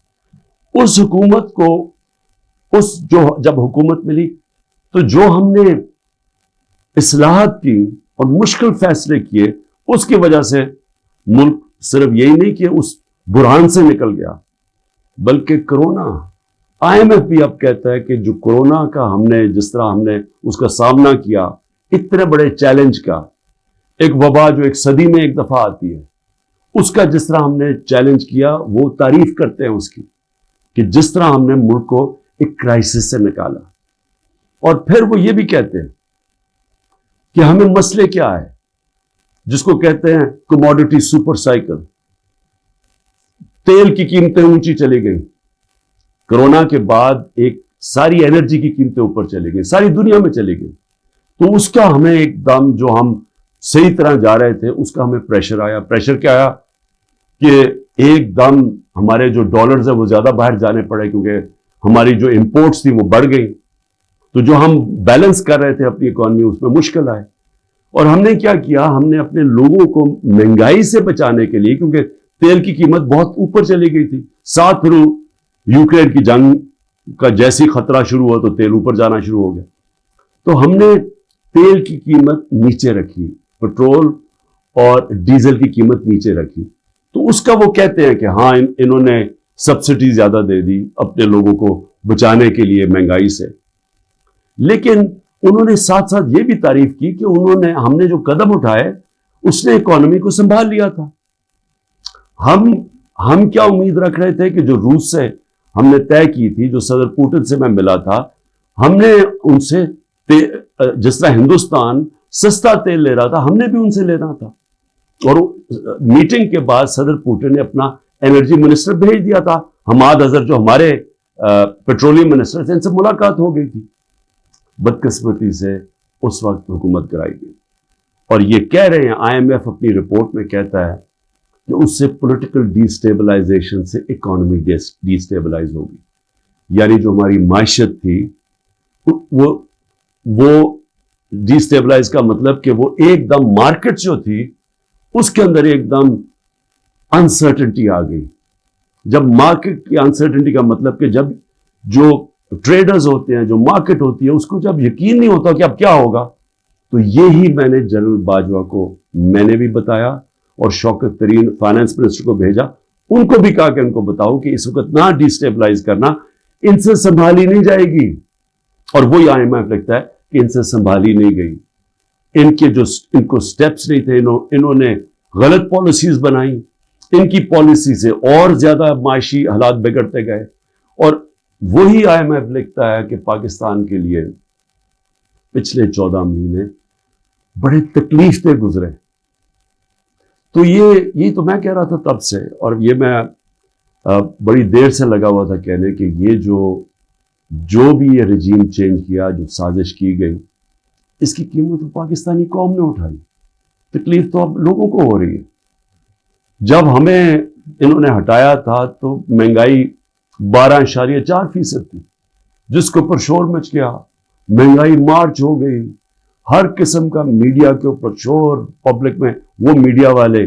اس حکومت کو جب حکومت ملی تو جو ہم نے اصلاحات کی اور مشکل فیصلے کیے اس کی وجہ سے ملک صرف یہی نہیں کہ اس بحران سے نکل گیا بلکہ کرونا. آئی ایم ایف بھی اب کہتا ہے کہ جو کرونا کا جس طرح ہم نے اس کا سامنا کیا, اتنے بڑے چیلنج کا, ایک وبا جو ایک صدی میں ایک دفعہ آتی ہے, اس کا جس طرح ہم نے چیلنج کیا وہ تعریف کرتے ہیں اس کی کہ جس طرح ہم نے ملک کو ایک کرائسس سے نکالا. اور پھر وہ یہ بھی کہتے ہیں کہ ہمیں مسئلے کیا ہے جس کو کہتے ہیں کموڈٹی سپر سائیکل. تیل کی قیمتیں اونچی چلی گئی, کرونا کے بعد ایک ساری انرجی کی قیمتیں اوپر چلی گئی, ساری دنیا میں چلی گئی. تو اس کا ہمیں ایک دم جو ہم صحیح طرح جا رہے تھے اس کا ہمیں پریشر آیا. پریشر کیا آیا کہ ایک دم ہمارے جو ڈالرز ہیں وہ زیادہ باہر جانے پڑے کیونکہ ہماری جو امپورٹس تھی وہ بڑھ گئی. تو جو ہم بیلنس کر رہے تھے اپنی اکانومی اس میں مشکل آئے. اور ہم نے کیا کیا, ہم نے اپنے لوگوں کو مہنگائی سے بچانے کے لیے, کیونکہ تیل کی قیمت بہت اوپر چلی گئی تھی, ساتھ پھر یوکرین کی جنگ کا جیسی خطرہ شروع ہوا تو تیل اوپر جانا شروع ہو گیا. تو ہم نے تیل کی قیمت نیچے رکھی, پٹرول اور ڈیزل کی قیمت نیچے رکھی. تو اس کا وہ کہتے ہیں کہ ہاں انہوں نے سبسڈی زیادہ دے دی اپنے لوگوں کو بچانے کے لیے مہنگائی سے. لیکن انہوں نے ساتھ ساتھ یہ بھی تعریف کی کہ ہم نے جو قدم اٹھائے اس نے اکانومی کو سنبھال لیا تھا. ہم کیا امید رکھ رہے تھے کہ جو روس سے ہم نے طے کی تھی, جو صدر پوٹن سے میں ملا تھا, ہم نے ان سے جس طرح ہندوستان سستا تیل لے رہا تھا ہم نے بھی ان سے لینا تھا. اور میٹنگ کے بعد صدر پوٹن نے اپنا انرجی منسٹر بھیج دیا تھا, حماد اظہر جو ہمارے پیٹرولیم منسٹر تھے, ان سے ملاقات ہو گئی تھی. بدقسمتی سے اس وقت حکومت کرائی گئی. اور یہ کہہ رہے ہیں آئی ایم ایف اپنی رپورٹ میں کہتا ہے کہ اس سے پولیٹیکل ڈی سٹیبلائزیشن سے اکانومی ڈی سٹیبلائز ہوگی. یعنی جو ہماری معیشت تھی وہ ڈی سٹیبلائز کا مطلب کہ وہ ایک دم مارکیٹ جو تھی اس کے اندر ایک دم انسرٹنٹی آ گئی. جب مارکیٹ کی انسرٹنٹی کا مطلب کہ جب جو ٹریڈرز ہوتے ہیں, جو مارکیٹ ہوتی ہے, اس کو جب یقین نہیں ہوتا کہ اب کیا ہوگا, تو یہی میں نے جنرل باجوہ کو میں نے بھی بتایا اور شوکت ترین فائنانس منسٹر کو بھیجا, ان کو بھی کہا کہ ان کو بتاؤ کہ اس وقت نہ ڈی سٹیبلائز کرنا, ان سے سنبھالی نہیں جائے گی. اور وہی آئی ایم ایف لگتا ہے کہ ان سے سنبھالی نہیں گئی. ان کو سٹیپس نہیں تھے, انہوں نے غلط پالیسیز بنائی, ان کی پالیسی سے اور زیادہ معاشی حالات بگڑتے گئے. اور وہی آئی ایم ایف لکھتا ہے کہ پاکستان کے لیے پچھلے 14 مہینے بڑے تکلیف دہ گزرے. تو یہ تو میں کہہ رہا تھا تب سے, اور یہ میں بڑی دیر سے لگا ہوا تھا کہنے کہ یہ جو بھی یہ رجیم چینج کیا, جو سازش کی گئی, اس کی قیمت پاکستانی قوم نے اٹھائی. تکلیف تو اب لوگوں کو ہو رہی ہے. جب ہمیں انہوں نے ہٹایا تھا تو مہنگائی 12.4% تھی, جس کے اوپر شور مچ گیا, مہنگائی مارچ ہو گئی, ہر قسم کا میڈیا کے اوپر شور, پبلک میں وہ میڈیا والے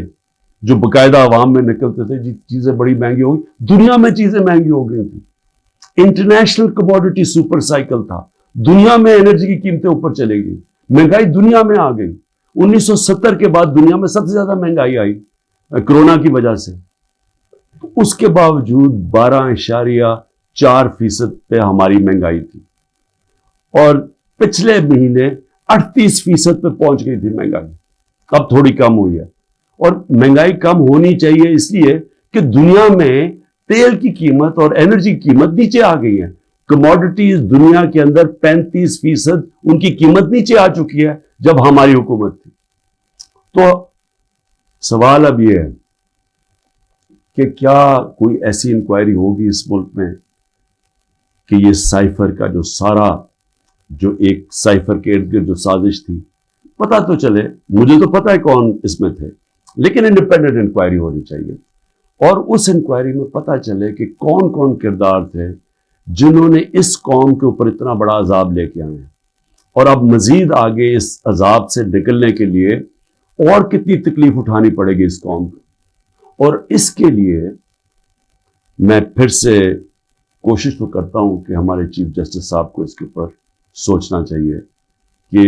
جو باقاعدہ عوام میں نکلتے تھے جی چیزیں بڑی مہنگی ہو گئی, دنیا میں چیزیں مہنگی ہو گئی تھی, انٹرنیشنل کموڈٹی سپر سائیکل تھا, دنیا میں انرجی کی قیمتیں اوپر چلے گی، مہنگائی دنیا میں آ گئی۔ 1970 کے بعد دنیا میں سب سے زیادہ مہنگائی آئی کرونا کی وجہ سے، اس کے باوجود 12.4% پہ ہماری مہنگائی تھی، اور پچھلے مہینے 38% پہ پہنچ گئی تھی مہنگائی، اب تھوڑی کم ہوئی ہے۔ اور مہنگائی کم ہونی چاہیے اس لیے کہ دنیا میں تیل کی قیمت اور انرجی کی قیمت نیچے آ گئی ہے۔ کموڈٹیز دنیا کے اندر 35% ان کی قیمت نیچے آ چکی ہے جب ہماری حکومت تھی۔ تو سوال اب یہ ہے کہ کیا کوئی ایسی انکوائری ہوگی اس ملک میں کہ یہ سائفر کا جو سارا جو ایک سائفر کے ارد گرد جو سازش تھی، پتا تو چلے، مجھے تو پتا ہے کون اس میں تھے، لیکن انڈیپینڈنٹ انکوائری ہونی چاہیے، اور اس انکوائری میں پتا چلے کہ کون کون کردار تھے جنہوں نے اس قوم کے اوپر اتنا بڑا عذاب لے کے آئے ہیں، اور اب مزید آگے اس عذاب سے نکلنے کے لیے اور کتنی تکلیف اٹھانی پڑے گی اس قوم کو۔ اور اس کے لیے میں پھر سے کوشش تو کرتا ہوں کہ ہمارے چیف جسٹس صاحب کو اس کے اوپر سوچنا چاہیے کہ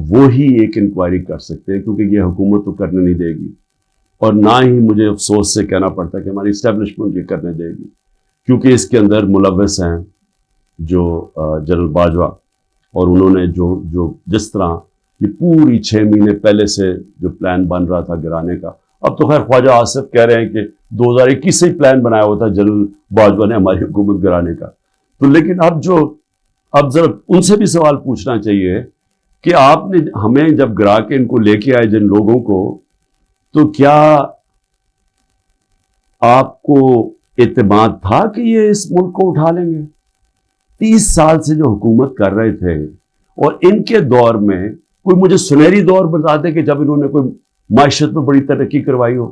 وہ ہی ایک انکوائری کر سکتے ہیں، کیونکہ یہ حکومت تو کرنے نہیں دے گی، اور نہ ہی مجھے افسوس سے کہنا پڑتا کہ ہماری اسٹیبلشمنٹ یہ کرنے دے گی، کیونکہ اس کے اندر ملوث ہیں جو جنرل باجوہ، اور انہوں نے جو جس طرح یہ پوری 6 مہینے پہلے سے جو پلان بن رہا تھا گرانے کا، اب تو خیر خواجہ آصف کہہ رہے ہیں کہ 2021 سے ہی پلان بنایا ہوا تھا جنرل باجوہ نے ہماری حکومت گرانے کا، تو لیکن اب ذرا ان سے بھی سوال پوچھنا چاہیے کہ آپ نے ہمیں جب گرا کے ان کو لے کے آئے جن لوگوں کو، تو کیا آپ کو اعتماد تھا کہ یہ اس ملک کو اٹھا لیں گے؟ 30 سال سے جو حکومت کر رہے تھے، اور ان کے دور میں کوئی مجھے سنہری دور بتا دے کہ جب انہوں نے کوئی معیشت میں بڑی ترقی کروائی ہو،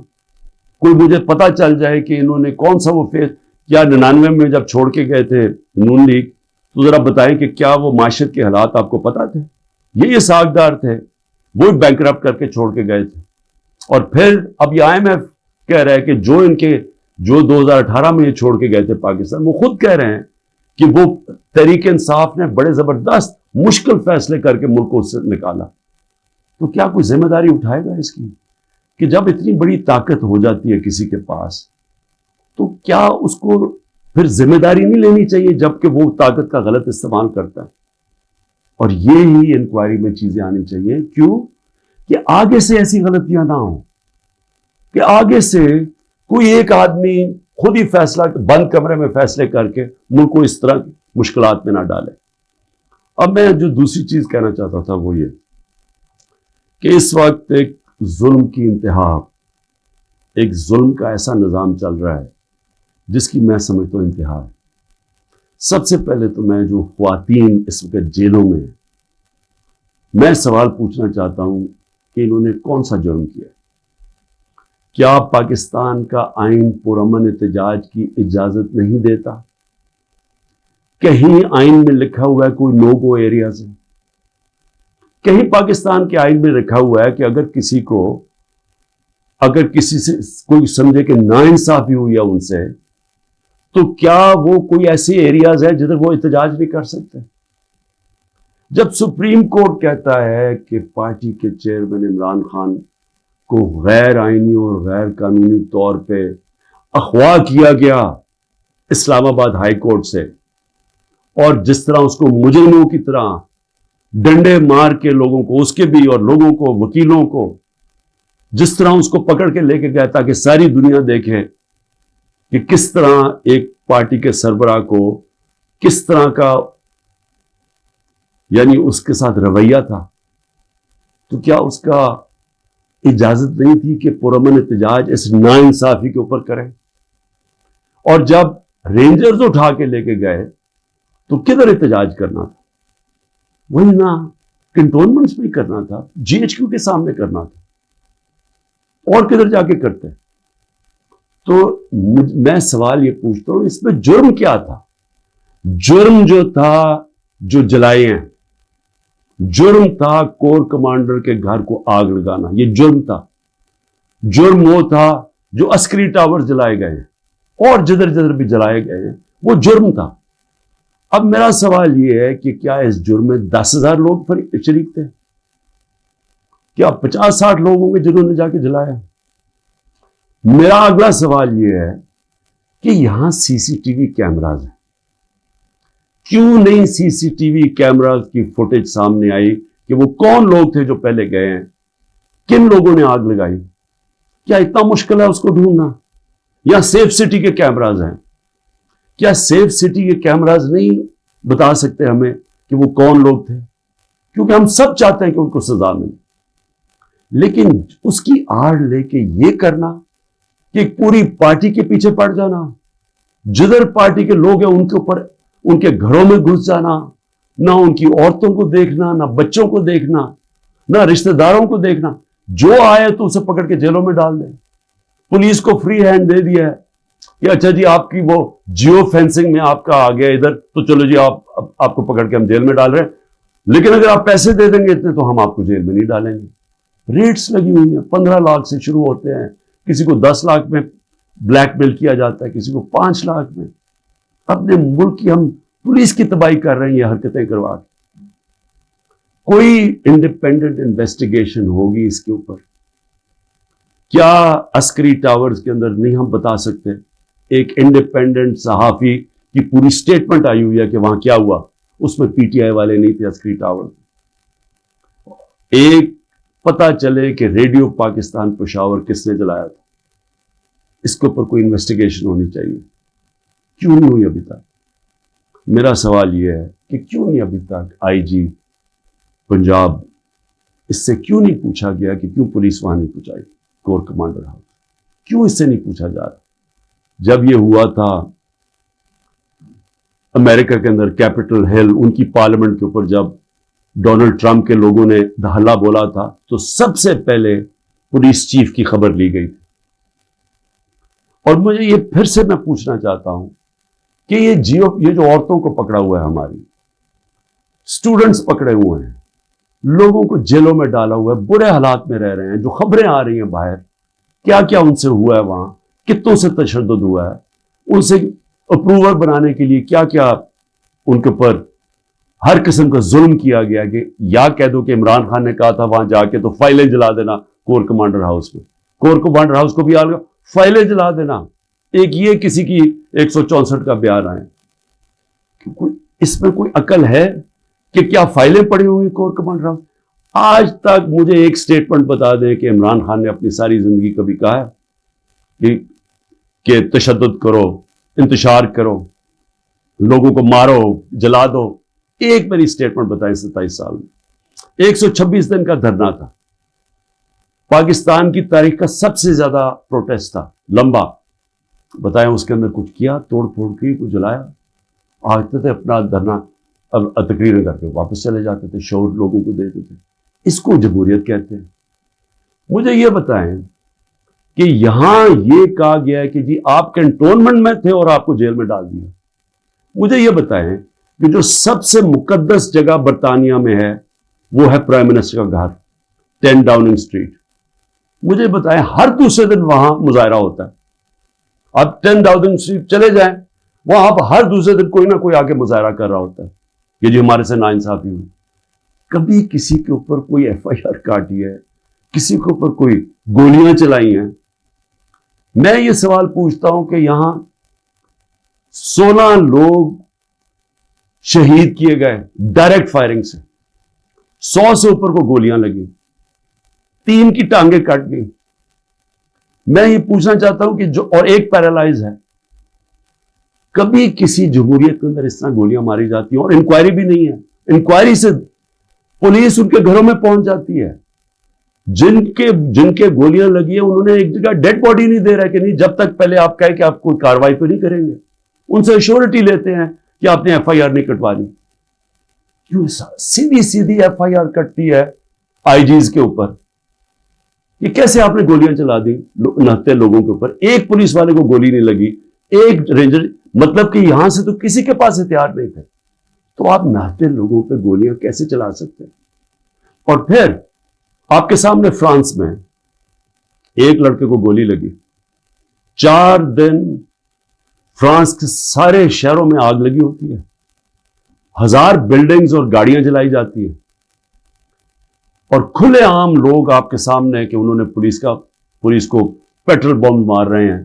کوئی مجھے پتا چل جائے کہ انہوں نے کون سا وہ فیس، کیا 99 میں جب چھوڑ کے گئے تھے نون لیگ، تو ذرا بتائیں کہ کیا وہ معیشت کے حالات آپ کو پتا تھے؟ یہ ساکھدار تھے، وہ بینکرپٹ کر کے چھوڑ کے گئے تھے، اور پھر اب یہ IMF کہہ رہا ہے کہ جو 2018 میں یہ چھوڑ کے گئے تھے پاکستان، وہ خود کہہ رہے ہیں کہ وہ تحریک انصاف نے بڑے زبردست مشکل فیصلے کر کے ملک کو اس سے نکالا۔ تو کیا کوئی ذمہ داری اٹھائے گا اس کی کہ جب اتنی بڑی طاقت ہو جاتی ہے کسی کے پاس، تو کیا اس کو پھر ذمہ داری نہیں لینی چاہیے جبکہ وہ طاقت کا غلط استعمال کرتا ہے؟ اور یہی انکوائری میں چیزیں آنی چاہیے، کیوں کہ آگے سے ایسی غلطیاں نہ ہوں کہ آگے سے کوئی ایک آدمی خود ہی فیصلہ بند کمرے میں فیصلے کر کے ملک کو اس طرح مشکلات میں نہ ڈالے۔ اب میں جو دوسری چیز کہنا چاہتا تھا وہ یہ کہ اس وقت ایک ظلم کی انتہا، ایک ظلم کا ایسا نظام چل رہا ہے جس کی میں سمجھتا ہوں انتہا ہے۔ سب سے پہلے تو میں جو خواتین اس وقت جیلوں میں ہیں، میں سوال پوچھنا چاہتا ہوں کہ انہوں نے کون سا جرم کیا؟ کیا پاکستان کا آئین پرامن احتجاج کی اجازت نہیں دیتا؟ کہیں آئین میں لکھا ہوا ہے کوئی نو گو ایریاز ہے؟ کہیں پاکستان کے آئین میں لکھا ہوا ہے کہ اگر کسی سے کوئی سمجھے کہ ناانصافی ہوئی ہے ان سے، تو کیا وہ کوئی ایسی ایریاز ہے جدھر وہ احتجاج نہیں کر سکتے؟ جب سپریم کورٹ کہتا ہے کہ پارٹی کے چیئرمین عمران خان کو غیر آئینی اور غیر قانونی طور پہ اغوا کیا گیا اسلام آباد ہائی کورٹ سے، اور جس طرح اس کو مجرموں کی طرح ڈنڈے مار کے لوگوں کو، اس کے بھی اور لوگوں کو، وکیلوں کو، جس طرح اس کو پکڑ کے لے کے گیا تاکہ ساری دنیا دیکھے کہ کس طرح ایک پارٹی کے سربراہ کو کس طرح کا یعنی اس کے ساتھ رویہ تھا، تو کیا اس کا اجازت نہیں تھی کہ پرامن احتجاج اس ناانصافی کے اوپر کرے؟ اور جب رینجرز اٹھا کے لے کے گئے تو کدھر احتجاج کرنا تھا؟ وہی نہ کنٹونمنٹس میں کرنا تھا، GHQ کے سامنے کرنا تھا، اور کدھر جا کے کرتے؟ تو میں سوال یہ پوچھتا ہوں اس میں جرم کیا تھا؟ جرم جو تھا جو جلائے ہیں، جرم تھا کور کمانڈر کے گھر کو آگ لگانا، یہ جرم تھا۔ جرم وہ تھا جو عسکری ٹاور جلائے گئے ہیں اور جدھر جدھر بھی جلائے گئے ہیں، وہ جرم تھا۔ اب میرا سوال یہ ہے کہ کیا اس جرم میں 10,000 لوگ شریک تھے؟ کیا 50-60 لوگ ہوں گے جنہوں نے جا کے جلایا؟ میرا اگلا سوال یہ ہے کہ یہاں سی سی ٹی وی کیمراز ہیں، کیوں نہیں سی سی ٹی وی کیمراز کی فوٹیج سامنے آئی کہ وہ کون لوگ تھے جو پہلے گئے ہیں، کن لوگوں نے آگ لگائی؟ کیا اتنا مشکل ہے اس کو ڈھونڈنا؟ یا سیف سٹی کے کیمراز ہیں، کیا سیف سٹی کے کیمراز نہیں بتا سکتے ہمیں کہ وہ کون لوگ تھے؟ کیونکہ ہم سب چاہتے ہیں کہ ان کو سزا ملے، لیکن اس کی آڑ لے کے یہ کرنا کہ پوری پارٹی کے پیچھے پڑ جانا، جدھر پارٹی کے لوگ ہیں ان کے اوپر، ان کے گھروں میں گھس جانا، نہ ان کی عورتوں کو دیکھنا، نہ بچوں کو دیکھنا، نہ رشتہ داروں کو دیکھنا، جو آئے تو اسے پکڑ کے جیلوں میں ڈال دیں۔ پولیس کو فری ہینڈ دے دیا ہے کہ اچھا جی آپ کی وہ جیو فینسنگ میں آپ کا آ گیا ادھر، تو چلو جی آپ کو پکڑ کے ہم جیل میں ڈال رہے ہیں، لیکن اگر آپ پیسے دے دیں گے اتنے تو ہم آپ کو جیل میں نہیں ڈالیں گے۔ ریٹس لگی ہوئی ہیں، 15 لاکھ سے شروع ہوتے ہیں، کسی کو 10 لاکھ میں بلیک میل کیا جاتا ہے، کسی کو 5 لاکھ میں۔ اپنے ملک کی ہم پولیس کی تباہی کر رہے ہیں یہ حرکتیں کروا کے۔ کوئی انڈیپینڈنٹ انویسٹیگیشن ہوگی اس کے اوپر؟ کیا عسکری ٹاورز کے اندر نہیں ہم بتا سکتے؟ ایک انڈیپینڈنٹ صحافی کی پوری سٹیٹمنٹ آئی ہوئی ہے کہ وہاں کیا ہوا، اس میں پی ٹی آئی والے نہیں تھے عسکری ٹاور۔ ایک پتا چلے کہ ریڈیو پاکستان پشاور کس نے جلایا تھا، اس کے اوپر کوئی انویسٹیگیشن ہونی چاہیے۔ کیوں نہیں ہوئی ابھی تک؟ میرا سوال یہ ہے کہ کیوں نہیں ابھی تک آئی جی پنجاب اس سے کیوں نہیں پوچھا گیا کہ کیوں پولیس وہاں نہیں پہنچائی، کور کمانڈر ہاؤس کیوں اس سے نہیں پوچھا جا رہا؟ جب یہ ہوا تھا امریکہ کے اندر کیپٹل ہل، ان کی پارلیمنٹ کے اوپر جب ڈونلڈ ٹرمپ کے لوگوں نے ہلا بولا تھا تو سب سے پہلے پولیس چیف کی خبر لی گئی تھی۔ اور مجھے یہ پھر سے میں پوچھنا چاہتا ہوں کہ یہ جو عورتوں کو پکڑا ہوا ہے، ہماری سٹوڈنٹس پکڑے ہوئے ہیں، لوگوں کو جیلوں میں ڈالا ہوا ہے، برے حالات میں رہ رہے ہیں، جو خبریں آ رہی ہیں باہر، کیا کیا ان سے ہوا ہے، وہاں کتوں سے تشدد ہوا ہے، ان سے اپروور بنانے کے لیے کیا کیا ان کے اوپر ہر قسم کا ظلم کیا گیا، کہ یا کہہ دو کہ عمران خان نے کہا تھا وہاں جا کے تو فائلیں جلا دینا کور کمانڈر ہاؤس میں، کور کمانڈر ہاؤس کو بھی آ گیا فائلیں جلا دینا۔ ایک یہ کسی کی 164 کا بیان آئے، اس میں کوئی عقل ہے کہ کیا فائلیں پڑی ہوئی کور کمانڈر ہاؤس؟ آج تک مجھے ایک سٹیٹمنٹ بتا دیں کہ عمران خان نے اپنی ساری زندگی کبھی کہا ہے کہ تشدد کرو، انتشار کرو، لوگوں کو مارو، جلا دو؟ ایک میری سٹیٹمنٹ بتائیں 27 سال میں۔ 126 دن کا دھرنا تھا، پاکستان کی تاریخ کا سب سے زیادہ پروٹیسٹ تھا، لمبا، بتائیں اس کے اندر کچھ کیا؟ توڑ پھوڑ کی، کچھ جلایا؟ آتے تھے اپنا دھرنا، اب تقریریں کر کے واپس چلے جاتے تھے، شعور لوگوں کو دیتے تھے۔ اس کو جمہوریت کہتے ہیں؟ مجھے یہ بتائیں کہ یہاں یہ کہا گیا ہے کہ جی آپ کنٹونمنٹ میں تھے اور آپ کو جیل میں ڈال دیا۔ مجھے یہ بتائیں کہ جو سب سے مقدس جگہ برطانیہ میں ہے وہ ہے پرائم منسٹر کا گھر، 10 ڈاؤننگ اسٹریٹ۔ مجھے بتائیں ہر دوسرے دن وہاں مظاہرہ ہوتا ہے۔ آپ 10 ڈاؤننگ اسٹریٹ چلے جائیں، وہاں آپ ہر دوسرے دن کوئی نہ کوئی آگے مظاہرہ کر رہا ہوتا ہے کہ جی ہمارے سے ناانصافی ہوئی۔ کبھی کسی کے اوپر کوئی ایف آئی آر کاٹی ہے، کسی کے اوپر کوئی گولیاں چلائی ہیں؟ میں یہ سوال پوچھتا ہوں کہ یہاں 16 لوگ شہید کیے گئے ڈائریکٹ فائرنگ سے، 100 سے اوپر کو گولیاں لگی، 3 کی ٹانگیں کٹ گئی۔ میں یہ پوچھنا چاہتا ہوں کہ اور ایک پیرالائز ہے، کبھی کسی جمہوریت کے اندر اس طرح گولیاں ماری جاتی ہیں اور انکوائری بھی نہیں ہے؟ انکوائری سے پولیس ان کے گھروں میں پہنچ جاتی ہے۔ جن کے گولیاں لگی ہیں انہوں نے ایک جگہ ڈیڈ باڈی نہیں دے رہا کہ نہیں، جب تک پہلے آپ کہیں کہ آپ کوئی کاروائی تو نہیں کریں گے۔ ان سے ایشورٹی لیتے ہیں کہ آپ نے ایف آئی آر نہیں کٹوانی۔ کیوں سیدھی ایف آئی آر کٹتی ہے آئی جیز کے اوپر؟ یہ کیسے آپ نے گولیاں چلا دی 69 لوگوں کے اوپر؟ ایک پولیس والے کو گولی نہیں لگی، ایک رینجر، مطلب کہ یہاں سے تو کسی کے پاس ہتھیار نہیں تھے، تو آپ 69 لوگوں پہ گولیاں کیسے چلا سکتے ہیں؟ اور پھر آپ کے سامنے فرانس میں ایک لڑکے کو گولی لگی، 4 دن فرانس کے سارے شہروں میں آگ لگی ہوتی ہے، 1000 بلڈنگز اور گاڑیاں جلائی جاتی ہیں، اور کھلے عام لوگ آپ کے سامنے کہ انہوں نے پولیس کو پیٹرول بم مار رہے ہیں،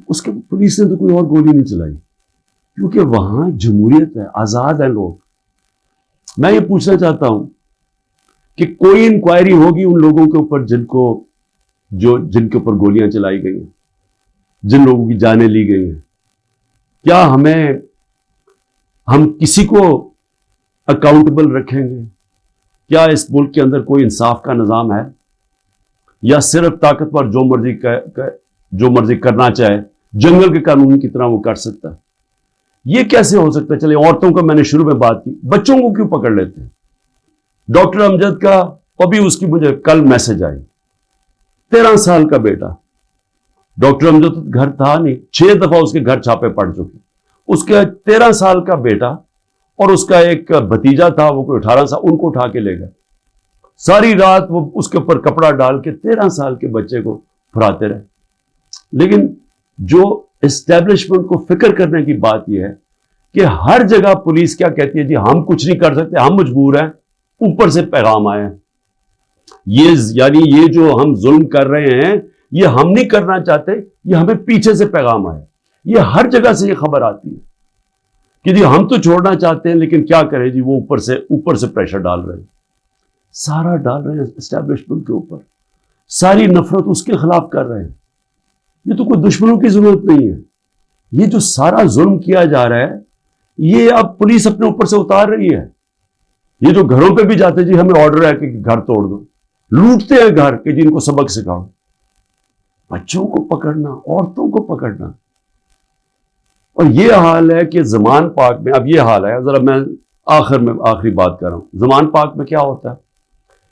اس کے پولیس نے تو کوئی اور گولی نہیں چلائی، کیونکہ وہاں جمہوریت ہے، آزاد ہیں لوگ۔ میں یہ پوچھنا چاہتا ہوں کہ کوئی انکوائری ہوگی ان لوگوں کے اوپر جن کے اوپر گولیاں چلائی گئی ہیں، جن لوگوں کی جانیں لی گئی ہیں؟ کیا ہم کسی کو اکاؤنٹیبل رکھیں گے؟ کیا اس ملک کے اندر کوئی انصاف کا نظام ہے، یا صرف طاقتور جو مرضی کرنا چاہے جنگل کے قانون کی طرح وہ کر سکتا ہے؟ یہ کیسے ہو سکتا ہے؟ چلے عورتوں کا میں نے شروع میں بات کی، بچوں کو کیوں پکڑ لیتے ہیں؟ ڈاکٹر امجد کا ابھی اس کی مجھے کل میسج آئی، 13 سال کا بیٹا، ڈاکٹر امجد گھر تھا نہیں، 6 دفعہ اس کے گھر چھاپے پڑ چکے، اس کے 13 سال کا بیٹا اور اس کا ایک بھتیجا تھا، وہ کوئی 18 سال، ان کو اٹھا کے لے گئے، ساری رات وہ اس کے اوپر کپڑا ڈال کے 13 سال کے بچے کو پھراتے رہے۔ لیکن جو اسٹیبلشمنٹ کو فکر کرنے کی بات یہ ہے کہ ہر جگہ پولیس کیا کہتی ہے، جی ہم کچھ نہیں کر سکتے، ہم مجبور ہیں، اوپر سے پیغام آئے ہیں، یہ جو ہم ظلم کر رہے ہیں یہ ہم نہیں کرنا چاہتے، یہ ہمیں پیچھے سے پیغام آئے، یہ ہر جگہ سے یہ خبر آتی ہے کہ جی ہم تو چھوڑنا چاہتے ہیں لیکن کیا کریں جی، وہ اوپر سے پریشر ڈال رہے ہیں، سارا ڈال رہے ہیں اسٹیبلشمنٹ کے اوپر، ساری نفرت اس کے خلاف کر رہے ہیں۔ یہ تو کوئی دشمنوں کی ضرورت نہیں ہے، یہ جو سارا ظلم کیا جا رہا ہے یہ اب پولیس اپنے اوپر سے اتار رہی ہے۔ یہ جو گھروں پہ بھی جاتے جی ہمیں آرڈر ہے کہ گھر توڑ دو، لوٹتے ہیں گھر کہ جی ان کو سبق سکھاؤ، بچوں کو پکڑنا، عورتوں کو پکڑنا۔ اور یہ حال ہے کہ زمان پاک میں اب یہ حال ہے، ذرا میں آخری بات کر رہا ہوں، زمان پاک میں کیا ہوتا ہے،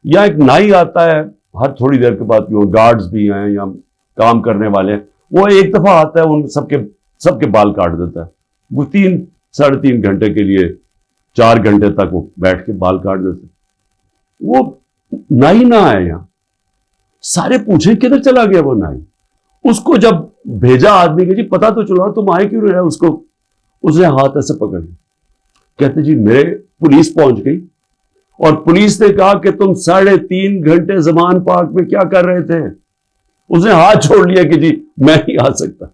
یا ایک نائی آتا ہے ہر تھوڑی دیر کے بعد، گارڈز بھی ہیں یا کام کرنے والے ہیں، وہ ایک دفعہ آتا ہے ان سب کے بال کاٹ دیتا ہے، وہ 3-3.5 گھنٹے کے لیے 4 گھنٹے تک وہ بیٹھ کے بال کاٹ دیتے، وہ نائی نہ آئے یہاں، سارے پوچھیں کدھر چلا گیا وہ نائی؟ اس کو جب بھیجا آدمی کہ جی پتا تو چلا تم آئے کیوں رہے، اس نے ہاتھ ایسے پکڑ لیا، کہتے جی میرے پولیس پہنچ گئی اور پولیس نے کہا کہ تم 3.5 گھنٹے زمان پاک میں کیا کر رہے تھے، اس نے ہاتھ چھوڑ لیا کہ جی میں نہیں آ سکتا۔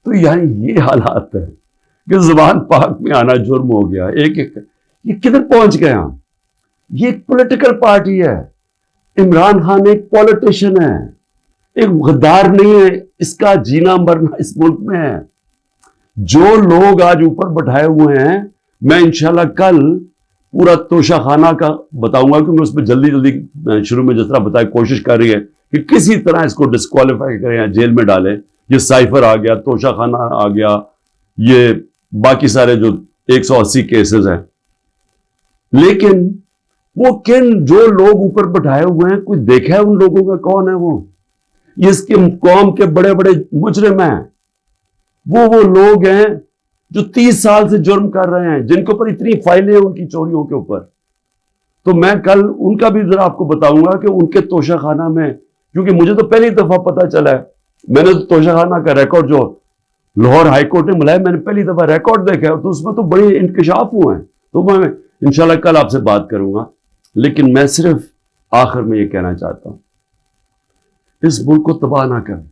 تو یعنی یہ حالات ہے کہ زمان پاک میں آنا جرم ہو گیا، یہ کدھر پہنچ گئے ہم؟ یہ ایک پولیٹیکل پارٹی ہے، عمران خان ایک پولیٹیشین ہے، ایک غدار نہیں ہے، اس کا جینا مرنا اس ملک میں ہے۔ جو لوگ آج اوپر بٹھائے ہوئے ہیں، میں انشاءاللہ کل پورا توشہ خانہ کا بتاؤں گا، کیونکہ اس میں جلدی شروع میں جس طرح بتایا کوشش کر رہی ہے کہ کسی طرح اس کو ڈسکوالیفائی کریں یا جیل میں ڈالیں۔ یہ سائفر آ گیا، توشہ خانہ آ گیا، یہ باقی سارے جو 180 کیسز ہیں، لیکن وہ جو لوگ اوپر بٹھائے ہوئے ہیں، کوئی دیکھا ہے ان لوگوں کا کون ہے؟ وہ اس کے قوم کے بڑے بڑے مجرم ہیں، وہ لوگ ہیں جو 30 سال سے جرم کر رہے ہیں، جن کے اوپر اتنی فائلیں ہیں ان کی چوریوں کے اوپر۔ تو میں کل ان کا بھی ذرا آپ کو بتاؤں گا کہ ان کے توشہ خانہ میں، کیونکہ مجھے تو پہلی دفعہ پتا چلا ہے، میں نے تو توشہ خانہ کا ریکارڈ جو لاہور ہائی کورٹ نے ملایا، میں نے پہلی دفعہ ریکارڈ دیکھا ہے، تو اس میں تو بڑے انکشاف ہوئے ہیں، تو میں انشاءاللہ کل آپ سے بات کروں گا۔ لیکن میں صرف آخر میں یہ کہنا چاہتا ہوں، اس ملک کو تباہ نہ کریں۔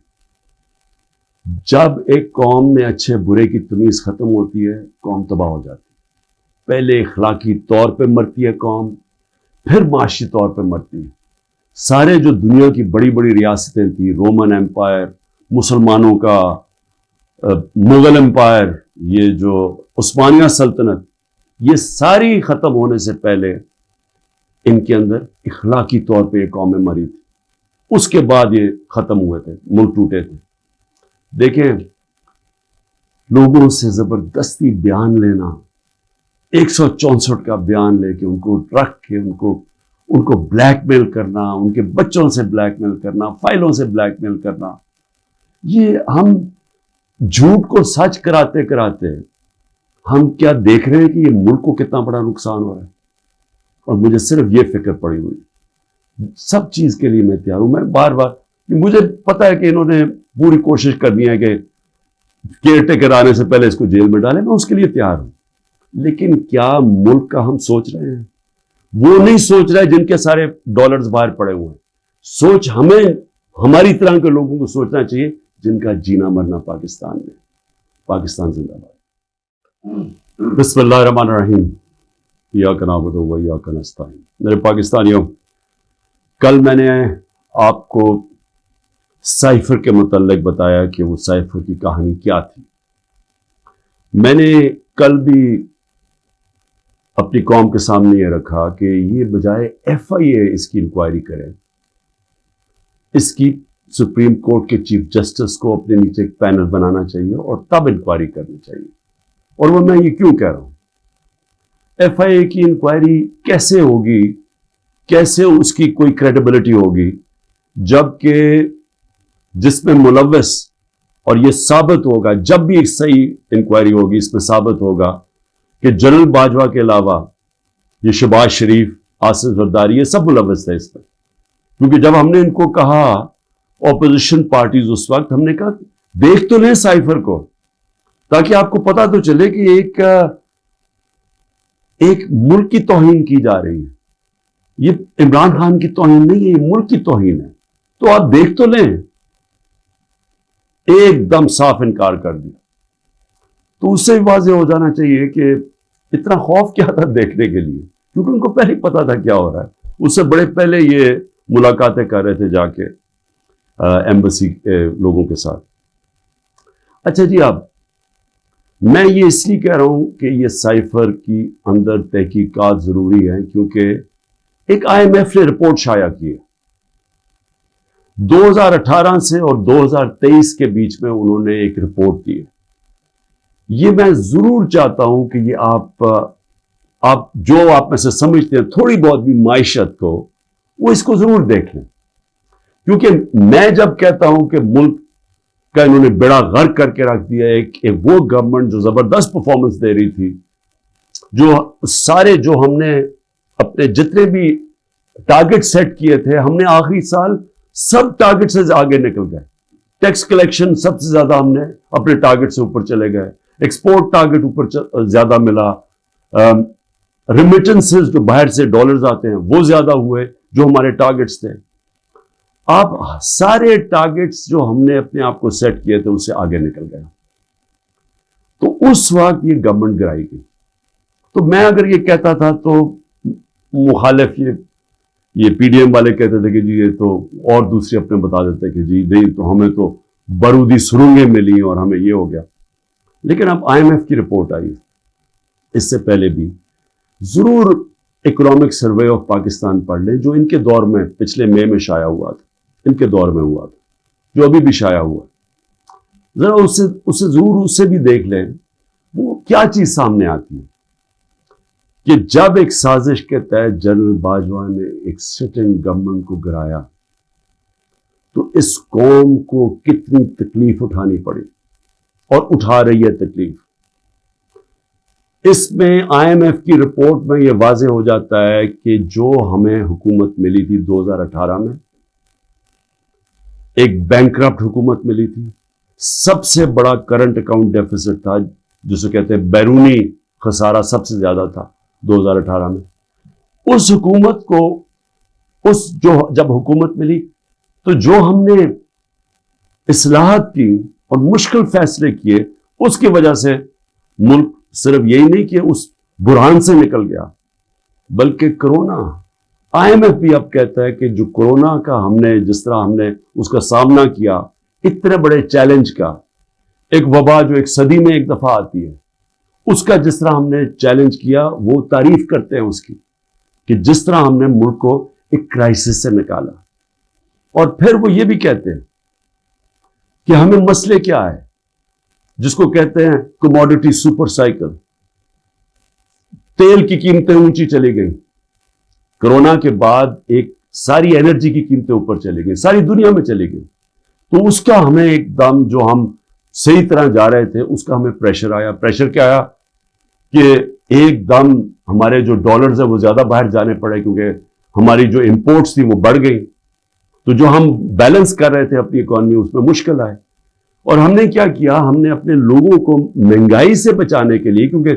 جب ایک قوم میں اچھے برے کی تمیز ختم ہوتی ہے، قوم تباہ ہو جاتی ہے۔ پہلے اخلاقی طور پہ مرتی ہے قوم، پھر معاشی طور پہ مرتی ہے۔ سارے جو دنیا کی بڑی بڑی ریاستیں تھیں، رومن امپائر، مسلمانوں کا مغل امپائر، یہ جو عثمانیہ سلطنت، یہ ساری ختم ہونے سے پہلے ان کے اندر اخلاقی طور پہ یہ قومیں مری تھی، اس کے بعد یہ ختم ہوئے تھے، ملک ٹوٹے تھے۔ دیکھیں، لوگوں سے زبردستی بیان لینا، 164 کا بیان لے کے ان کو رکھ کے ان کو بلیک میل کرنا، ان کے بچوں سے بلیک میل کرنا، فائلوں سے بلیک میل کرنا، یہ ہم جھوٹ کو سچ کراتے کراتے ہم کیا دیکھ رہے ہیں کہ یہ ملک کو کتنا بڑا نقصان ہو رہا ہے۔ اور مجھے صرف یہ فکر پڑی ہوئی، سب چیز کے لیے میں تیار ہوں۔ میں بار بار، مجھے پتا ہے کہ انہوں نے پوری کوشش کرنی ہے کہ کیئر ٹیکر آنے سے پہلے اس کو جیل میں ڈالیں، میں اس کے لیے تیار ہوں، لیکن کیا ملک کا ہم سوچ رہے ہیں؟ وہ نہیں سوچ رہے جن کے سارے ڈالرز باہر پڑے ہوئے ہیں. سوچ ہمیں ہماری طرح کے لوگوں کو سوچنا چاہیے جن کا جینا مرنا پاکستان میں. پاکستان زندہ باد. بسم اللہ الرحمن الرحیم. ایاک نعبد و ایاک نستعین. میرے پاکستانیوں، کل میں نے آپ کو سائفر کے متعلق بتایا کہ وہ سائفر کی کہانی کیا تھی. میں نے کل بھی اپنی قوم کے سامنے یہ رکھا کہ یہ بجائے ایف آئی اے اس کی انکوائری کرے، اس کی سپریم کورٹ کے چیف جسٹس کو اپنے نیچے ایک پینل بنانا چاہیے اور تب انکوائری کرنی چاہیے. اور وہ میں یہ کیوں کہہ رہا ہوں؟ ایف آئی اے کی انکوائری کیسے ہوگی، کیسے اس کی کوئی کریڈیبلٹی ہوگی جبکہ جس میں ملوث، اور یہ ثابت ہوگا جب بھی ایک صحیح انکوائری ہوگی اس میں ثابت ہوگا کہ جنرل باجوہ کے علاوہ یہ شہباز شریف، آصف زرداری، یہ سب ملوث تھے اس میں. کیونکہ جب ہم نے ان کو کہا اپوزیشن پارٹیز اس وقت، ہم نے کہا دیکھ تو لیں سائفر کو تاکہ آپ کو پتا تو چلے کہ ایک ملک کی توہین کی جا رہی ہے. یہ عمران خان کی توہین نہیں ہے، یہ ملک کی توہین ہے. تو آپ دیکھ تو لیں. ایک دم صاف انکار کر دیا. تو اس سے واضح ہو جانا چاہیے کہ اتنا خوف کیا تھا دیکھنے کے لیے، کیونکہ ان کو پہلے ہی پتا تھا کیا ہو رہا ہے. اس سے بڑے پہلے یہ ملاقاتیں کر رہے تھے جا کے ایمبیسی کے لوگوں کے ساتھ. اچھا جی، اب میں یہ اس لیے کہہ رہا ہوں کہ یہ سائفر کی اندر تحقیقات ضروری ہیں کیونکہ ایک آئی ایم ایف نے رپورٹ شائع کی ہے 2018 سے اور 2023 کے بیچ میں. انہوں نے ایک رپورٹ دی ہے. یہ میں ضرور چاہتا ہوں کہ یہ آپ جو آپ میں سے سمجھتے ہیں تھوڑی بہت بھی معیشت کو، وہ اس کو ضرور دیکھ لیں. کیونکہ میں جب کہتا ہوں کہ ملک کا انہوں نے بیڑا غرق کر کے رکھ دیا ہے، کہ وہ گورنمنٹ جو زبردست پرفارمنس دے رہی تھی، جو ہم نے اپنے جتنے بھی ٹارگٹ سیٹ کیے تھے، ہم نے آخری سال سب ٹارگٹ سے آگے نکل گئے. ٹیکس کلیکشن سب سے زیادہ ہم نے اپنے ٹارگٹ سے اوپر چلے گئے. ایکسپورٹ ٹارگٹ اوپر زیادہ ملا. ریمیٹنسز جو باہر سے ڈالرز آتے ہیں وہ زیادہ ہوئے جو ہمارے ٹارگٹس تھے. آپ سارے ٹارگٹس جو ہم نے اپنے آپ کو سیٹ کیے تھے اس سے آگے نکل گئے. تو اس وقت یہ گورنمنٹ گرائی گئی. تو میں اگر یہ کہتا تھا تو مخالف یہ پی ڈی ایم والے کہتے تھے کہ جی یہ تو، اور دوسرے اپنے بتا دیتے کہ جی نہیں تو ہمیں تو بارودی سرنگیں ملی اور ہمیں یہ ہو گیا. لیکن اب آئی ایم ایف کی رپورٹ آئی. اس سے پہلے بھی ضرور اکنامک سروے آف پاکستان پڑھ لیں جو ان کے دور میں پچھلے مئی میں شائع ہوا تھا، ان کے دور میں ہوا تھا، جو ابھی بھی شائع ہوا. ذرا اس سے بھی دیکھ لیں وہ کیا چیز سامنے آتی ہے کہ جب ایک سازش کے تحت جنرل باجوہ نے ایک سٹنگ گورنمنٹ کو گرایا تو اس قوم کو کتنی تکلیف اٹھانی پڑی اور اٹھا رہی ہے تکلیف. اس میں آئی ایم ایف کی رپورٹ میں یہ واضح ہو جاتا ہے کہ جو ہمیں حکومت ملی تھی 2018 میں، ایک بینکرپٹ حکومت ملی تھی. سب سے بڑا کرنٹ اکاؤنٹ ڈیفیسٹ تھا جسے کہتے ہیں بیرونی خسارہ سب سے زیادہ تھا 2018 میں. اس حکومت کو جب حکومت ملی تو جو ہم نے اصلاحات کی اور مشکل فیصلے کیے اس کی وجہ سے ملک صرف یہی نہیں کہ اس بحران سے نکل گیا بلکہ کرونا. آئی ایم ایف بھی اب کہتا ہے کہ جو کرونا کا جس طرح ہم نے اس کا سامنا کیا، اتنے بڑے چیلنج کا، ایک وبا جو ایک صدی میں ایک دفعہ آتی ہے، اس کا جس طرح ہم نے چیلنج کیا، وہ تعریف کرتے ہیں اس کی کہ جس طرح ہم نے ملک کو ایک کرائسس سے نکالا. اور پھر وہ یہ بھی کہتے ہیں کہ ہمیں مسئلے کیا ہے جس کو کہتے ہیں کموڈٹی سپر سائیکل. تیل کی قیمتیں اونچی چلی گئیں، کرونا کے بعد ایک ساری انرجی کی قیمتیں اوپر چلی گئیں، ساری دنیا میں چلی گئی. تو اس کا ہمیں ایک دم جو ہم صحیح طرح جا رہے تھے اس کا ہمیں پریشر آیا. پریشر کیا آیا کہ ایک دم ہمارے جو ڈالرز ہیں وہ زیادہ باہر جانے پڑے کیونکہ ہماری جو امپورٹس تھی وہ بڑھ گئی. تو جو ہم بیلنس کر رہے تھے اپنی اکانومی اس میں مشکل آئے. اور ہم نے کیا کیا، ہم نے اپنے لوگوں کو مہنگائی سے بچانے کے لیے، کیونکہ